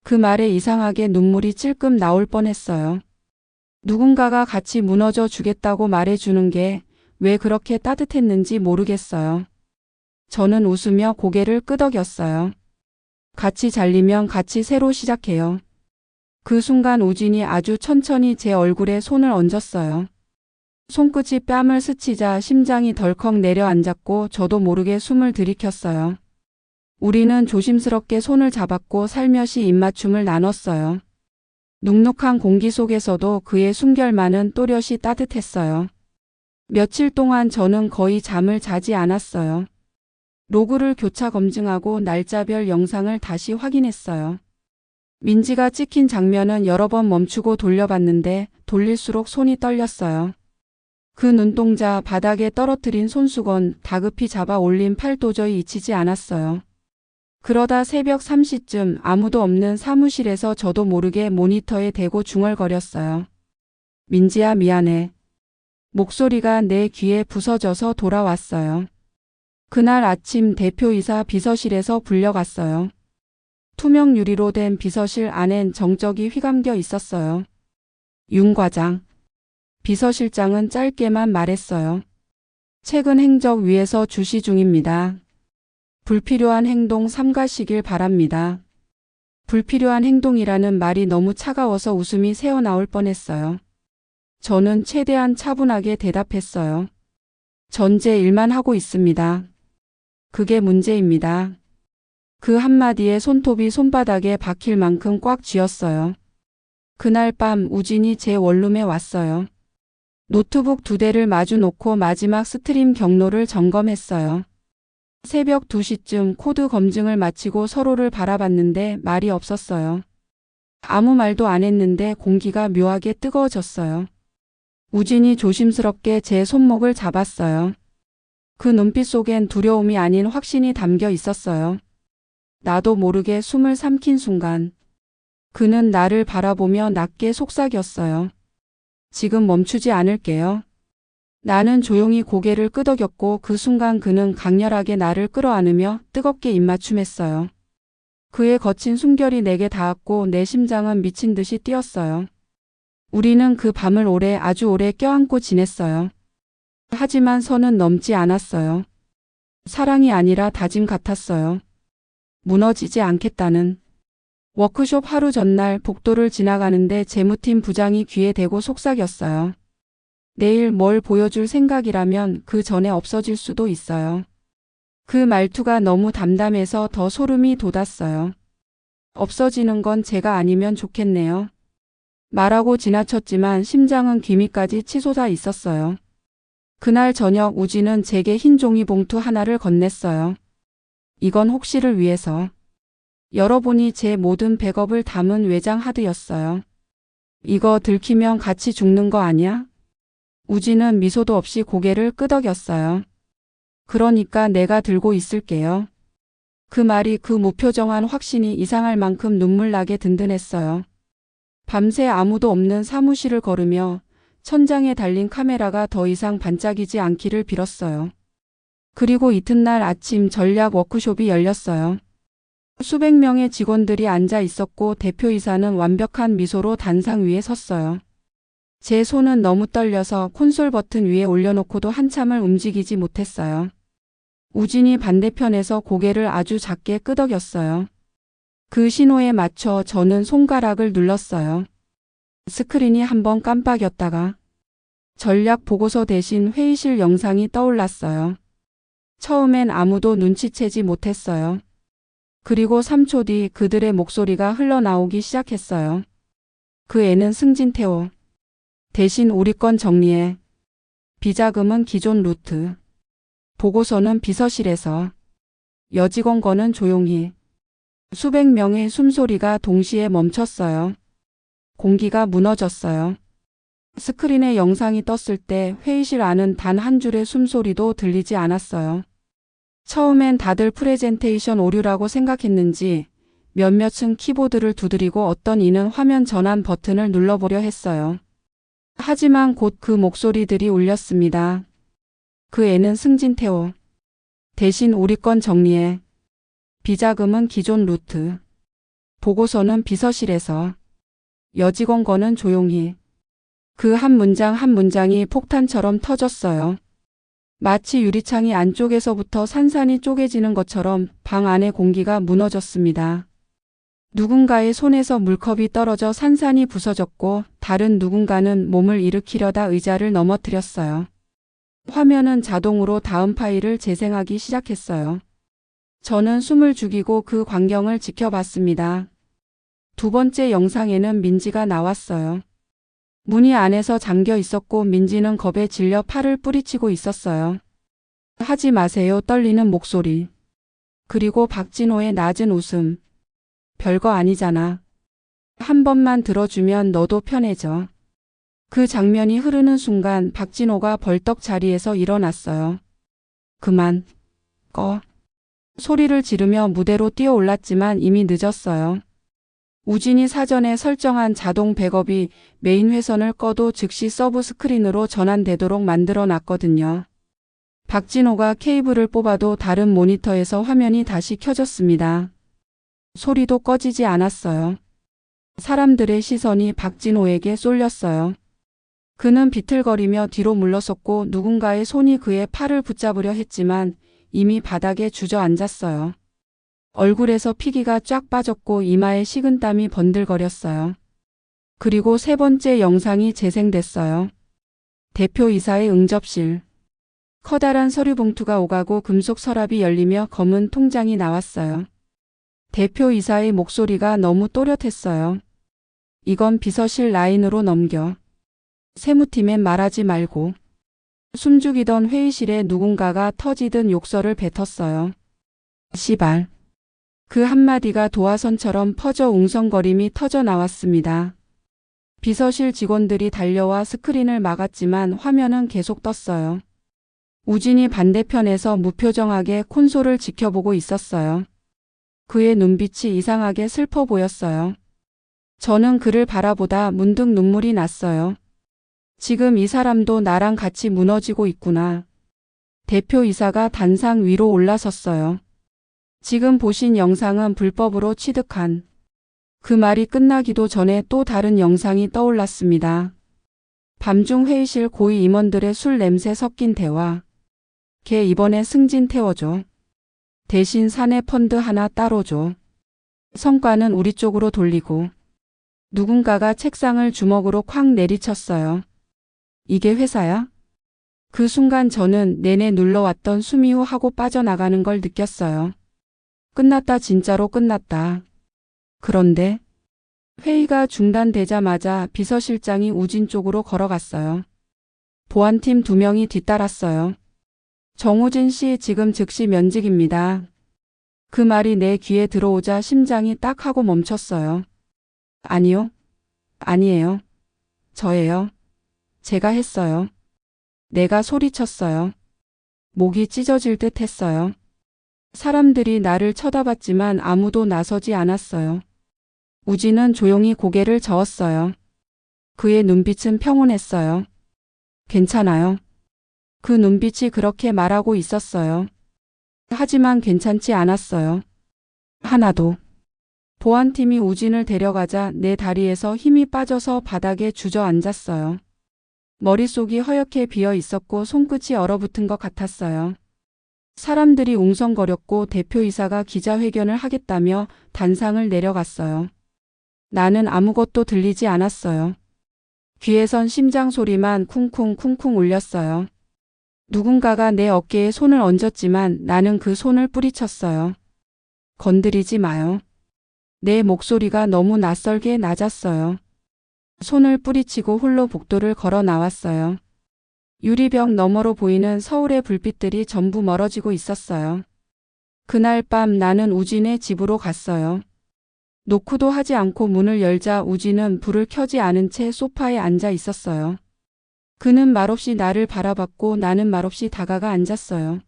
그 말에 이상하게 눈물이 찔끔 나올 뻔했어요. 누군가가 같이 무너져 주겠다고 말해주는 게 왜 그렇게 따뜻했는지 모르겠어요. 저는 웃으며 고개를 끄덕였어요. 같이 잘리면 같이 새로 시작해요. 그 순간 우진이 아주 천천히 제 얼굴에 손을 얹었어요. 손끝이 뺨을 스치자 심장이 덜컥 내려앉았고 저도 모르게 숨을 들이켰어요. 우리는 조심스럽게 손을 잡았고 살며시 입맞춤을 나눴어요. 눅눅한 공기 속에서도 그의 숨결만은 또렷이 따뜻했어요. 며칠 동안 저는 거의 잠을 자지 않았어요. 로그를 교차 검증하고 날짜별 영상을 다시 확인했어요. 민지가 찍힌 장면은 여러 번 멈추고 돌려봤는데 돌릴수록 손이 떨렸어요. 그 눈동자, 바닥에 떨어뜨린 손수건, 다급히 잡아 올린 팔 도저히 잊히지 않았어요. 그러다 새벽 3시쯤 아무도 없는 사무실에서 저도 모르게 모니터에 대고 중얼거렸어요. 민지야 미안해. 목소리가 내 귀에 부서져서 돌아왔어요. 그날 아침 대표이사 비서실에서 불려갔어요. 투명 유리로 된 비서실 안엔 정적이 휘감겨 있었어요. 윤 과장. 비서실장은 짧게만 말했어요. 최근 행적 위에서 주시 중입니다. 불필요한 행동 삼가시길 바랍니다. 불필요한 행동이라는 말이 너무 차가워서 웃음이 새어나올 뻔했어요. 저는 최대한 차분하게 대답했어요. 전 제 일만 하고 있습니다. 그게 문제입니다. 그 한마디에 손톱이 손바닥에 박힐 만큼 꽉 쥐었어요. 그날 밤 우진이 제 원룸에 왔어요. 노트북 2대를 마주 놓고 마지막 스트림 경로를 점검했어요. 새벽 2시쯤 코드 검증을 마치고 서로를 바라봤는데 말이 없었어요. 아무 말도 안 했는데 공기가 묘하게 뜨거워졌어요. 우진이 조심스럽게 제 손목을 잡았어요. 그 눈빛 속엔 두려움이 아닌 확신이 담겨 있었어요. 나도 모르게 숨을 삼킨 순간 그는 나를 바라보며 낮게 속삭였어요. 지금 멈추지 않을게요. 나는 조용히 고개를 끄덕였고 그 순간 그는 강렬하게 나를 끌어안으며 뜨겁게 입맞춤했어요. 그의 거친 숨결이 내게 닿았고 내 심장은 미친 듯이 뛰었어요. 우리는 그 밤을 아주 오래 껴안고 지냈어요. 하지만 선은 넘지 않았어요. 사랑이 아니라 다짐 같았어요. 무너지지 않겠다는. 워크숍 하루 전날 복도를 지나가는데 재무팀 부장이 귀에 대고 속삭였어요. 내일 뭘 보여줄 생각이라면 그 전에 없어질 수도 있어요. 그 말투가 너무 담담해서 더 소름이 돋았어요. 없어지는 건 제가 아니면 좋겠네요. 말하고 지나쳤지만 심장은 귀미까지 치솟아 있었어요. 그날 저녁 우진은 제게 흰 종이 봉투 하나를 건넸어요. 이건 혹시를 위해서. 열어보니 제 모든 백업을 담은 외장 하드였어요. 이거 들키면 같이 죽는 거 아니야? 우진은 미소도 없이 고개를 끄덕였어요. 그러니까 내가 들고 있을게요. 그 말이 그 무표정한 확신이 이상할 만큼 눈물나게 든든했어요. 밤새 아무도 없는 사무실을 걸으며 천장에 달린 카메라가 더 이상 반짝이지 않기를 빌었어요. 그리고 이튿날 아침 전략 워크숍이 열렸어요. 수백 명의 직원들이 앉아 있었고 대표이사는 완벽한 미소로 단상 위에 섰어요. 제 손은 너무 떨려서 콘솔 버튼 위에 올려놓고도 한참을 움직이지 못했어요. 우진이 반대편에서 고개를 아주 작게 끄덕였어요. 그 신호에 맞춰 저는 손가락을 눌렀어요. 스크린이 한번 깜빡였다가 전략 보고서 대신 회의실 영상이 떠올랐어요. 처음엔 아무도 눈치채지 못했어요. 그리고 3초 뒤 그들의 목소리가 흘러나오기 시작했어요. 그 애는 승진태워. 대신 우리 건 정리해. 비자금은 기존 루트. 보고서는 비서실에서. 여직원 거는 조용히. 수백 명의 숨소리가 동시에 멈췄어요. 공기가 무너졌어요. 스크린에 영상이 떴을 때 회의실 안은 단 한 줄의 숨소리도 들리지 않았어요. 처음엔 다들 프레젠테이션 오류라고 생각했는지 몇몇은 키보드를 두드리고 어떤 이는 화면 전환 버튼을 눌러보려 했어요. 하지만 곧 그 목소리들이 울렸습니다. 그 애는 승진태워. 대신 우리 건 정리해. 비자금은 기존 루트. 보고서는 비서실에서. 여직원 거는 조용히. 그 한 문장 한 문장이 폭탄처럼 터졌어요. 마치 유리창이 안쪽에서부터 산산이 쪼개지는 것처럼 방 안의 공기가 무너졌습니다. 누군가의 손에서 물컵이 떨어져 산산이 부서졌고 다른 누군가는 몸을 일으키려다 의자를 넘어뜨렸어요. 화면은 자동으로 다음 파일을 재생하기 시작했어요. 저는 숨을 죽이고 그 광경을 지켜봤습니다. 두 번째 영상에는 민지가 나왔어요. 문이 안에서 잠겨 있었고 민지는 겁에 질려 팔을 뿌리치고 있었어요. 하지 마세요. 떨리는 목소리. 그리고 박진호의 낮은 웃음. 별거 아니잖아. 한 번만 들어주면 너도 편해져. 그 장면이 흐르는 순간 박진호가 벌떡 자리에서 일어났어요. 그만. 꺼. 소리를 지르며 무대로 뛰어올랐지만 이미 늦었어요. 우진이 사전에 설정한 자동 백업이 메인 회선을 꺼도 즉시 서브 스크린으로 전환되도록 만들어 놨거든요. 박진호가 케이블을 뽑아도 다른 모니터에서 화면이 다시 켜졌습니다. 소리도 꺼지지 않았어요. 사람들의 시선이 박진호에게 쏠렸어요. 그는 비틀거리며 뒤로 물러섰고 누군가의 손이 그의 팔을 붙잡으려 했지만 이미 바닥에 주저앉았어요. 얼굴에서 피기가 쫙 빠졌고 이마에 식은땀이 번들거렸어요. 그리고 세 번째 영상이 재생됐어요. 대표이사의 응접실. 커다란 서류 봉투가 오가고 금속 서랍이 열리며 검은 통장이 나왔어요. 대표이사의 목소리가 너무 또렷했어요. 이건 비서실 라인으로 넘겨. 세무팀엔 말하지 말고. 숨죽이던 회의실에 누군가가 터지듯 욕설을 뱉었어요. 씨발. 그 한마디가 도화선처럼 퍼져 웅성거림이 터져 나왔습니다. 비서실 직원들이 달려와 스크린을 막았지만 화면은 계속 떴어요. 우진이 반대편에서 무표정하게 콘솔을 지켜보고 있었어요. 그의 눈빛이 이상하게 슬퍼 보였어요. 저는 그를 바라보다 문득 눈물이 났어요. 지금 이 사람도 나랑 같이 무너지고 있구나. 대표이사가 단상 위로 올라섰어요. 지금 보신 영상은 불법으로 취득한. 그 말이 끝나기도 전에 또 다른 영상이 떠올랐습니다. 밤중 회의실 고위 임원들의 술 냄새 섞인 대화. 걔 이번에 승진 태워줘. 대신 사내 펀드 하나 따로 줘. 성과는 우리 쪽으로 돌리고. 누군가가 책상을 주먹으로 콱 내리쳤어요. 이게 회사야? 그 순간 저는 내내 눌러왔던 숨이후 하고 빠져나가는 걸 느꼈어요. 끝났다. 진짜로 끝났다. 그런데 회의가 중단되자마자 비서실장이 우진 쪽으로 걸어갔어요. 보안팀 2명이 뒤따랐어요. 정우진 씨 지금 즉시 면직입니다. 그 말이 내 귀에 들어오자 심장이 딱 하고 멈췄어요. 아니요. 아니에요. 저예요. 제가 했어요. 내가 소리쳤어요. 목이 찢어질 듯 했어요. 사람들이 나를 쳐다봤지만 아무도 나서지 않았어요. 우진은 조용히 고개를 저었어요. 그의 눈빛은 평온했어요. 괜찮아요. 그 눈빛이 그렇게 말하고 있었어요. 하지만 괜찮지 않았어요. 하나도. 보안팀이 우진을 데려가자 내 다리에서 힘이 빠져서 바닥에 주저앉았어요. 머릿속이 허옇게 비어 있었고 손끝이 얼어붙은 것 같았어요. 사람들이 웅성거렸고 대표이사가 기자회견을 하겠다며 단상을 내려갔어요. 나는 아무것도 들리지 않았어요. 귀에선 심장 소리만 쿵쿵쿵쿵 울렸어요. 누군가가 내 어깨에 손을 얹었지만 나는 그 손을 뿌리쳤어요. 건드리지 마요. 내 목소리가 너무 낯설게 낮았어요. 손을 뿌리치고 홀로 복도를 걸어 나왔어요. 유리벽 너머로 보이는 서울의 불빛들이 전부 멀어지고 있었어요. 그날 밤 나는 우진의 집으로 갔어요. 노크도 하지 않고 문을 열자 우진은 불을 켜지 않은 채 소파에 앉아 있었어요. 그는 말없이 나를 바라봤고 나는 말없이 다가가 앉았어요.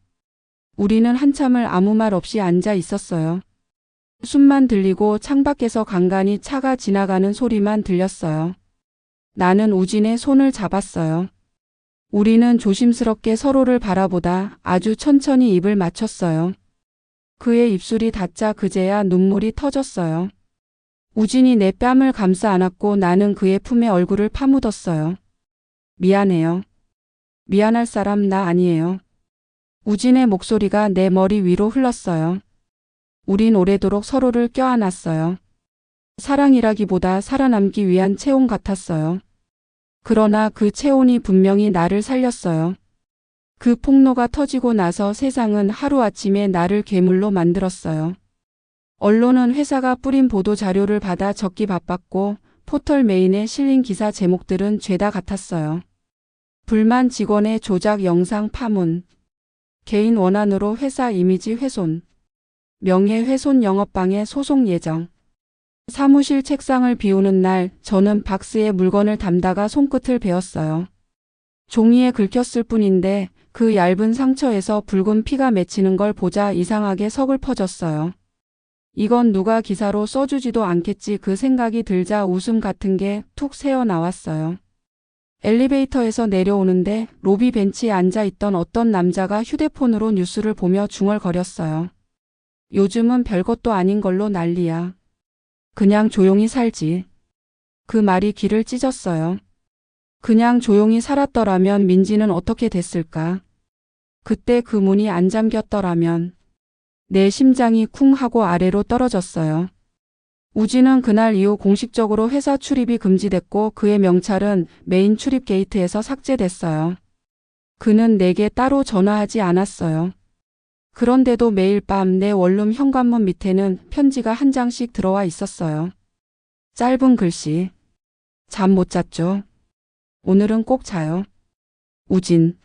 우리는 한참을 아무 말 없이 앉아 있었어요. 숨만 들리고 창밖에서 간간히 차가 지나가는 소리만 들렸어요. 나는 우진의 손을 잡았어요. 우리는 조심스럽게 서로를 바라보다 아주 천천히 입을 맞췄어요. 그의 입술이 닿자 그제야 눈물이 터졌어요. 우진이 내 뺨을 감싸 안았고 나는 그의 품에 얼굴을 파묻었어요. 미안해요. 미안할 사람 나 아니에요. 우진의 목소리가 내 머리 위로 흘렀어요. 우린 오래도록 서로를 껴안았어요. 사랑이라기보다 살아남기 위한 체온 같았어요. 그러나 그 체온이 분명히 나를 살렸어요. 그 폭로가 터지고 나서 세상은 하루아침에 나를 괴물로 만들었어요. 언론은 회사가 뿌린 보도 자료를 받아 적기 바빴고 포털 메인에 실린 기사 제목들은 죄다 같았어요. 불만 직원의 조작 영상 파문, 개인 원한으로 회사 이미지 훼손, 명예훼손 영업방해 소송 예정. 사무실 책상을 비우는 날 저는 박스에 물건을 담다가 손끝을 베었어요. 종이에 긁혔을 뿐인데 그 얇은 상처에서 붉은 피가 맺히는 걸 보자 이상하게 서글퍼졌어요. 이건 누가 기사로 써주지도 않겠지 그 생각이 들자 웃음 같은 게 툭 새어나왔어요. 엘리베이터에서 내려오는데 로비 벤치에 앉아있던 어떤 남자가 휴대폰으로 뉴스를 보며 중얼거렸어요. 요즘은 별것도 아닌 걸로 난리야. 그냥 조용히 살지. 그 말이 귀를 찢었어요. 그냥 조용히 살았더라면 민지는 어떻게 됐을까? 그때 그 문이 안 잠겼더라면. 내 심장이 쿵 하고 아래로 떨어졌어요. 우진은 그날 이후 공식적으로 회사 출입이 금지됐고 그의 명찰은 메인 출입 게이트에서 삭제됐어요. 그는 내게 따로 전화하지 않았어요. 그런데도 매일 밤 내 원룸 현관문 밑에는 편지가 한 장씩 들어와 있었어요. 짧은 글씨. 잠 못 잤죠? 오늘은 꼭 자요. 우진.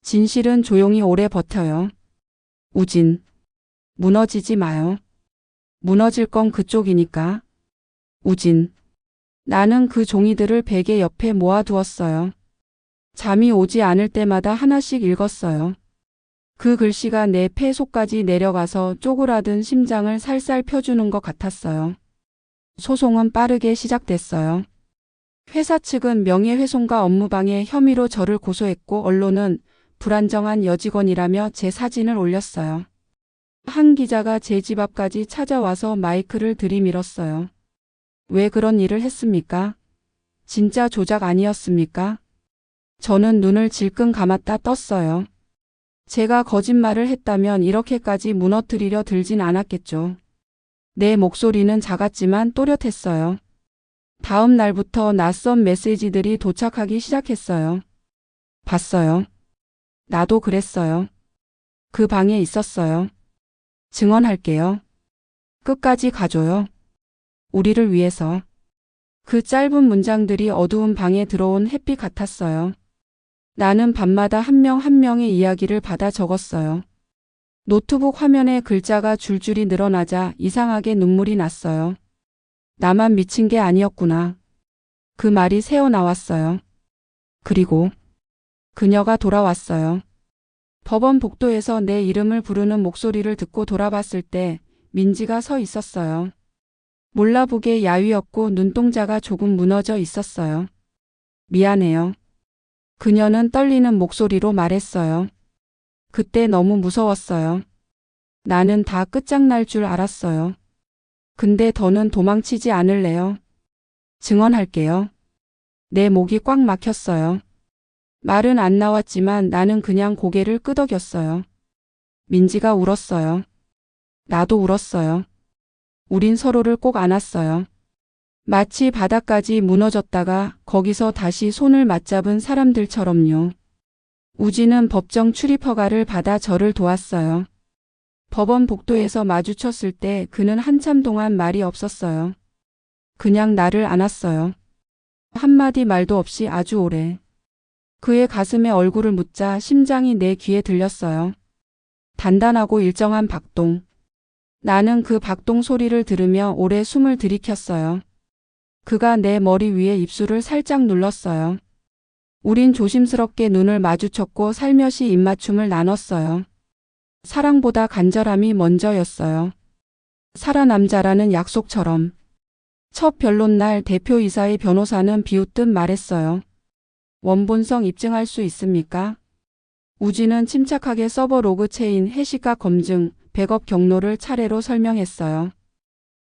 진실은 조용히 오래 버텨요. 우진. 무너지지 마요. 무너질 건 그쪽이니까. 우진. 나는 그 종이들을 베개 옆에 모아두었어요. 잠이 오지 않을 때마다 하나씩 읽었어요. 그 글씨가 내 폐 속까지 내려가서 쪼그라든 심장을 살살 펴주는 것 같았어요. 소송은 빠르게 시작됐어요. 회사 측은 명예훼손과 업무방해 혐의로 저를 고소했고 언론은 불안정한 여직원이라며 제 사진을 올렸어요. 한 기자가 제 집 앞까지 찾아와서 마이크를 들이밀었어요. 왜 그런 일을 했습니까? 진짜 조작 아니었습니까? 저는 눈을 질끈 감았다 떴어요. 제가 거짓말을 했다면 이렇게까지 무너뜨리려 들진 않았겠죠. 내 목소리는 작았지만 또렷했어요. 다음 날부터 낯선 메시지들이 도착하기 시작했어요. 봤어요. 나도 그랬어요. 그 방에 있었어요. 증언할게요. 끝까지 가줘요. 우리를 위해서. 그 짧은 문장들이 어두운 방에 들어온 햇빛 같았어요. 나는 밤마다 한 명 한 명의 이야기를 받아 적었어요. 노트북 화면에 글자가 줄줄이 늘어나자 이상하게 눈물이 났어요. 나만 미친 게 아니었구나. 그 말이 새어나왔어요. 그리고 그녀가 돌아왔어요. 법원 복도에서 내 이름을 부르는 목소리를 듣고 돌아봤을 때 민지가 서 있었어요. 몰라보게 야위었고 눈동자가 조금 무너져 있었어요. 미안해요. 그녀는 떨리는 목소리로 말했어요. 그때 너무 무서웠어요. 나는 다 끝장날 줄 알았어요. 근데 더는 도망치지 않을래요. 증언할게요. 내 목이 꽉 막혔어요. 말은 안 나왔지만 나는 그냥 고개를 끄덕였어요. 민지가 울었어요. 나도 울었어요. 우린 서로를 꼭 안았어요. 마치 바닥까지 무너졌다가 거기서 다시 손을 맞잡은 사람들처럼요. 우진은 법정 출입 허가를 받아 저를 도왔어요. 법원 복도에서 마주쳤을 때 그는 한참 동안 말이 없었어요. 그냥 나를 안았어요. 한마디 말도 없이 아주 오래. 그의 가슴에 얼굴을 묻자 심장이 내 귀에 들렸어요. 단단하고 일정한 박동. 나는 그 박동 소리를 들으며 오래 숨을 들이켰어요. 그가 내 머리 위에 입술을 살짝 눌렀어요. 우린 조심스럽게 눈을 마주쳤고 살며시 입맞춤을 나눴어요. 사랑보다 간절함이 먼저였어요. 살아남자라는 약속처럼. 첫 변론날 대표이사의 변호사는 비웃듯 말했어요. 원본성 입증할 수 있습니까? 우진은 침착하게 서버 로그 체인 해시가 검증, 백업 경로를 차례로 설명했어요.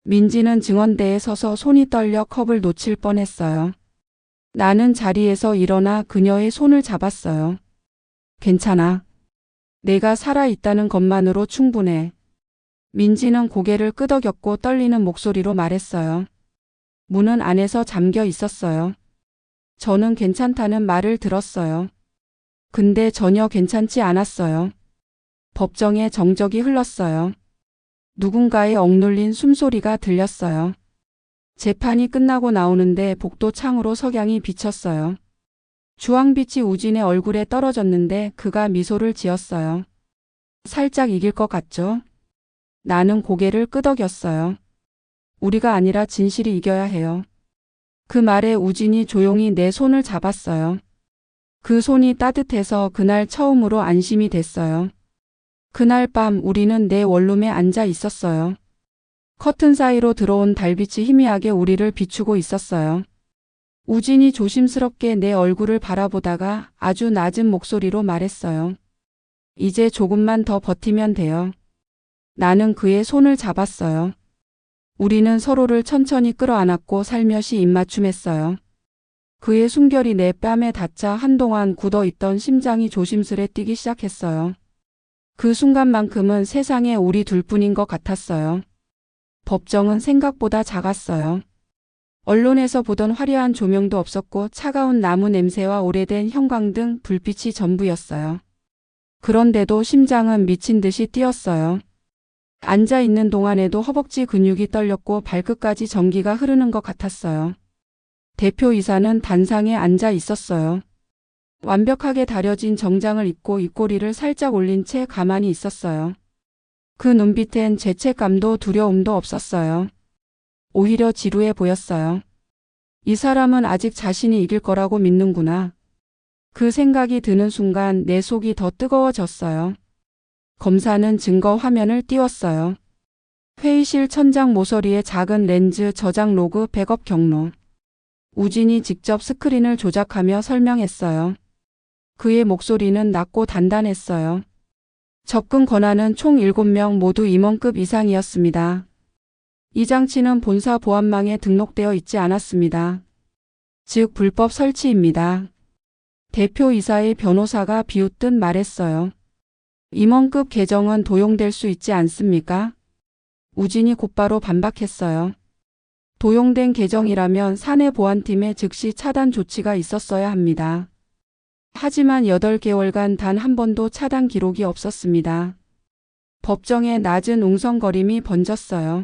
민지는 증언대에 서서 손이 떨려 컵을 놓칠 뻔했어요. 나는 자리에서 일어나 그녀의 손을 잡았어요. 괜찮아. 내가 살아있다는 것만으로 충분해. 민지는 고개를 끄덕였고 떨리는 목소리로 말했어요. 문은 안에서 잠겨 있었어요. 저는 괜찮다는 말을 들었어요. 근데 전혀 괜찮지 않았어요. 법정에 정적이 흘렀어요. 누군가의 억눌린 숨소리가 들렸어요. 재판이 끝나고 나오는데 복도 창으로 석양이 비쳤어요. 주황빛이 우진의 얼굴에 떨어졌는데 그가 미소를 지었어요. 살짝 이길 것 같죠? 나는 고개를 끄덕였어요. 우리가 아니라 진실이 이겨야 해요. 그 말에 우진이 조용히 내 손을 잡았어요. 그 손이 따뜻해서 그날 처음으로 안심이 됐어요. 그날 밤 우리는 내 원룸에 앉아 있었어요. 커튼 사이로 들어온 달빛이 희미하게 우리를 비추고 있었어요. 우진이 조심스럽게 내 얼굴을 바라보다가 아주 낮은 목소리로 말했어요. 이제 조금만 더 버티면 돼요. 나는 그의 손을 잡았어요. 우리는 서로를 천천히 끌어안았고 살며시 입맞춤했어요. 그의 숨결이 내 뺨에 닿자 한동안 굳어있던 심장이 조심스레 뛰기 시작했어요. 그 순간만큼은 세상에 우리 둘뿐인 것 같았어요. 법정은 생각보다 작았어요. 언론에서 보던 화려한 조명도 없었고 차가운 나무 냄새와 오래된 형광등 불빛이 전부였어요. 그런데도 심장은 미친 듯이 뛰었어요. 앉아있는 동안에도 허벅지 근육이 떨렸고 발끝까지 전기가 흐르는 것 같았어요. 대표이사는 단상에 앉아 있었어요. 완벽하게 다려진 정장을 입고 입꼬리를 살짝 올린 채 가만히 있었어요. 그 눈빛엔 죄책감도 두려움도 없었어요. 오히려 지루해 보였어요. 이 사람은 아직 자신이 이길 거라고 믿는구나. 그 생각이 드는 순간 내 속이 더 뜨거워졌어요. 검사는 증거 화면을 띄웠어요. 회의실 천장 모서리에 작은 렌즈 저장 로그 백업 경로. 우진이 직접 스크린을 조작하며 설명했어요. 그의 목소리는 낮고 단단했어요. 접근 권한은 총 7명 모두 임원급 이상이었습니다. 이 장치는 본사 보안망에 등록되어 있지 않았습니다. 즉 불법 설치입니다. 대표이사의 변호사가 비웃듯 말했어요. 임원급 계정은 도용될 수 있지 않습니까? 우진이 곧바로 반박했어요. 도용된 계정이라면 사내 보안팀에 즉시 차단 조치가 있었어야 합니다. 하지만 8개월간 단 한 번도 차단 기록이 없었습니다. 법정에 낮은 웅성거림이 번졌어요.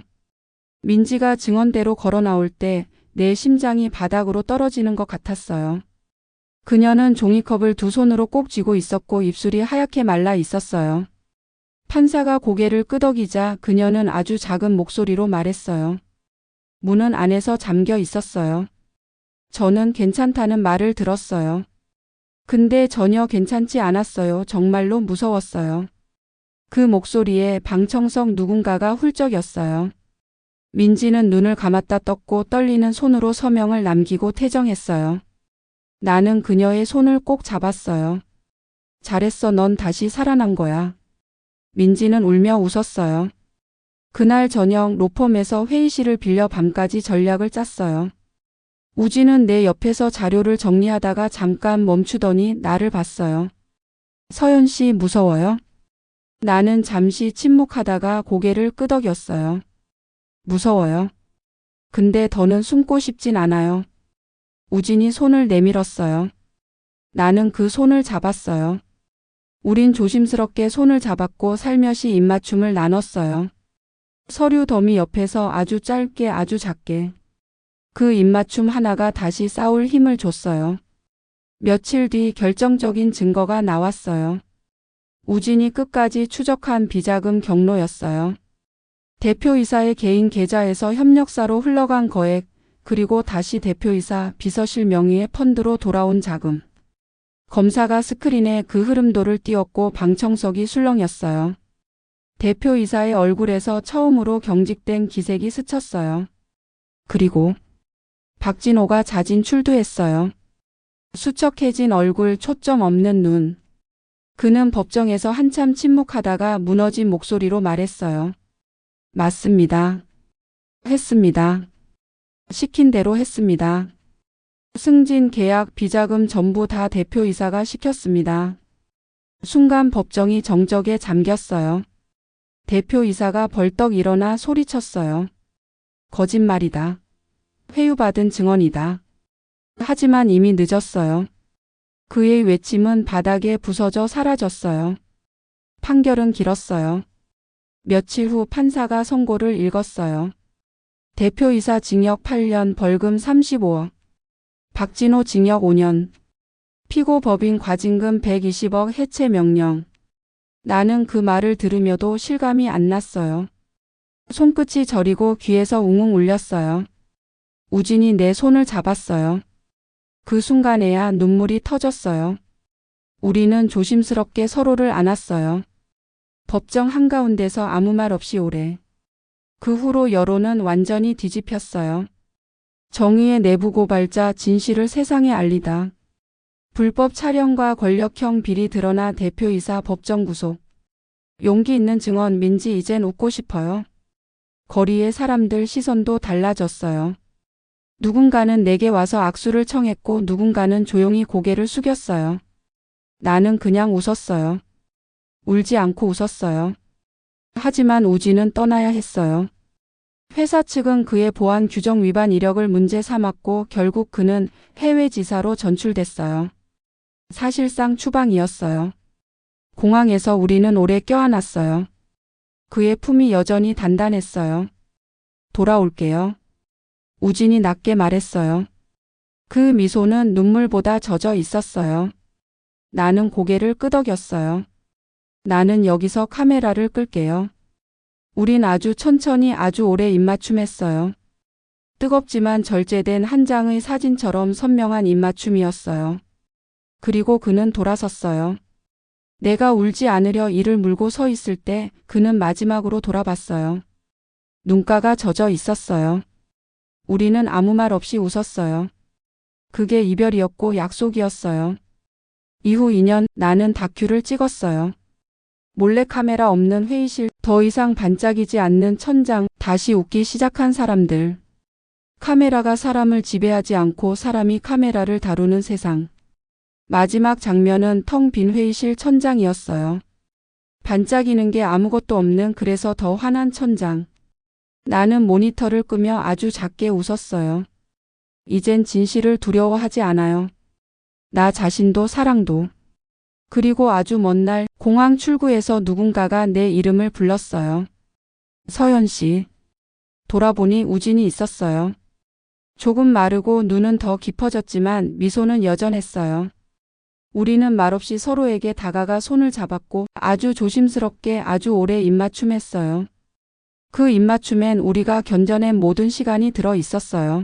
민지가 증언대로 걸어 나올 때 내 심장이 바닥으로 떨어지는 것 같았어요. 그녀는 종이컵을 두 손으로 꼭 쥐고 있었고 입술이 하얗게 말라 있었어요. 판사가 고개를 끄덕이자 그녀는 아주 작은 목소리로 말했어요. 문은 안에서 잠겨 있었어요. 저는 괜찮다는 말을 들었어요. 근데 전혀 괜찮지 않았어요. 정말로 무서웠어요. 그 목소리에 방청석 누군가가 훌쩍였어요. 민지는 눈을 감았다 떴고 떨리는 손으로 서명을 남기고 퇴정했어요. 나는 그녀의 손을 꼭 잡았어요. 잘했어. 넌 다시 살아난 거야. 민지는 울며 웃었어요. 그날 저녁 로펌에서 회의실을 빌려 밤까지 전략을 짰어요. 우진은 내 옆에서 자료를 정리하다가 잠깐 멈추더니 나를 봤어요. 서연 씨 무서워요? 나는 잠시 침묵하다가 고개를 끄덕였어요. 무서워요. 근데 더는 숨고 싶진 않아요. 우진이 손을 내밀었어요. 나는 그 손을 잡았어요. 우린 조심스럽게 손을 잡았고 살며시 입맞춤을 나눴어요. 서류 더미 옆에서 아주 짧게 아주 작게. 그 입맞춤 하나가 다시 싸울 힘을 줬어요. 며칠 뒤 결정적인 증거가 나왔어요. 우진이 끝까지 추적한 비자금 경로였어요. 대표이사의 개인 계좌에서 협력사로 흘러간 거액, 그리고 다시 대표이사 비서실 명의의 펀드로 돌아온 자금. 검사가 스크린에 그 흐름도를 띄웠고 방청석이 술렁였어요. 대표이사의 얼굴에서 처음으로 경직된 기색이 스쳤어요. 그리고 박진호가 자진 출두했어요. 수척해진 얼굴, 초점 없는 눈. 그는 법정에서 한참 침묵하다가 무너진 목소리로 말했어요. 맞습니다. 했습니다. 시킨 대로 했습니다. 승진, 계약, 비자금 전부 다 대표이사가 시켰습니다. 순간 법정이 정적에 잠겼어요. 대표이사가 벌떡 일어나 소리쳤어요. 거짓말이다. 회유받은 증언이다. 하지만 이미 늦었어요. 그의 외침은 바닥에 부서져 사라졌어요. 판결은 길었어요. 며칠 후 판사가 선고를 읽었어요. 대표이사 징역 8년, 벌금 35억. 박진호 징역 5년. 피고 법인 과징금 120억 해체 명령. 나는 그 말을 들으며도 실감이 안 났어요. 손끝이 저리고 귀에서 웅웅 울렸어요. 우진이 내 손을 잡았어요. 그 순간에야 눈물이 터졌어요. 우리는 조심스럽게 서로를 안았어요. 법정 한가운데서 아무 말 없이 오래. 그 후로 여론은 완전히 뒤집혔어요. 정의의 내부 고발자, 진실을 세상에 알리다. 불법 촬영과 권력형 비리 드러나 대표이사 법정 구속. 용기 있는 증언. 민지 이젠 웃고 싶어요. 거리의 사람들 시선도 달라졌어요. 누군가는 내게 와서 악수를 청했고 누군가는 조용히 고개를 숙였어요. 나는 그냥 웃었어요. 울지 않고 웃었어요. 하지만 우진은 떠나야 했어요. 회사 측은 그의 보안 규정 위반 이력을 문제 삼았고 결국 그는 해외 지사로 전출됐어요. 사실상 추방이었어요. 공항에서 우리는 오래 껴안았어요. 그의 품이 여전히 단단했어요. 돌아올게요. 우진이 낮게 말했어요. 그 미소는 눈물보다 젖어 있었어요. 나는 고개를 끄덕였어요. 나는 여기서 카메라를 끌게요. 우린 아주 천천히 아주 오래 입맞춤했어요. 뜨겁지만 절제된 한 장의 사진처럼 선명한 입맞춤이었어요. 그리고 그는 돌아섰어요. 내가 울지 않으려 이를 물고 서 있을 때 그는 마지막으로 돌아봤어요. 눈가가 젖어 있었어요. 우리는 아무 말 없이 웃었어요. 그게 이별이었고 약속이었어요. 이후 2년 나는 다큐를 찍었어요. 몰래카메라 없는 회의실, 더 이상 반짝이지 않는 천장, 다시 웃기 시작한 사람들. 카메라가 사람을 지배하지 않고 사람이 카메라를 다루는 세상. 마지막 장면은 텅 빈 회의실 천장이었어요. 반짝이는 게 아무것도 없는, 그래서 더 환한 천장. 나는 모니터를 끄며 아주 작게 웃었어요. 이젠 진실을 두려워하지 않아요. 나 자신도 사랑도. 그리고 아주 먼 날 공항 출구에서 누군가가 내 이름을 불렀어요. 서연 씨. 돌아보니 우진이 있었어요. 조금 마르고 눈은 더 깊어졌지만 미소는 여전했어요. 우리는 말없이 서로에게 다가가 손을 잡았고 아주 조심스럽게 아주 오래 입맞춤했어요. 그 입맞춤엔 우리가 견뎌낸 모든 시간이 들어 있었어요.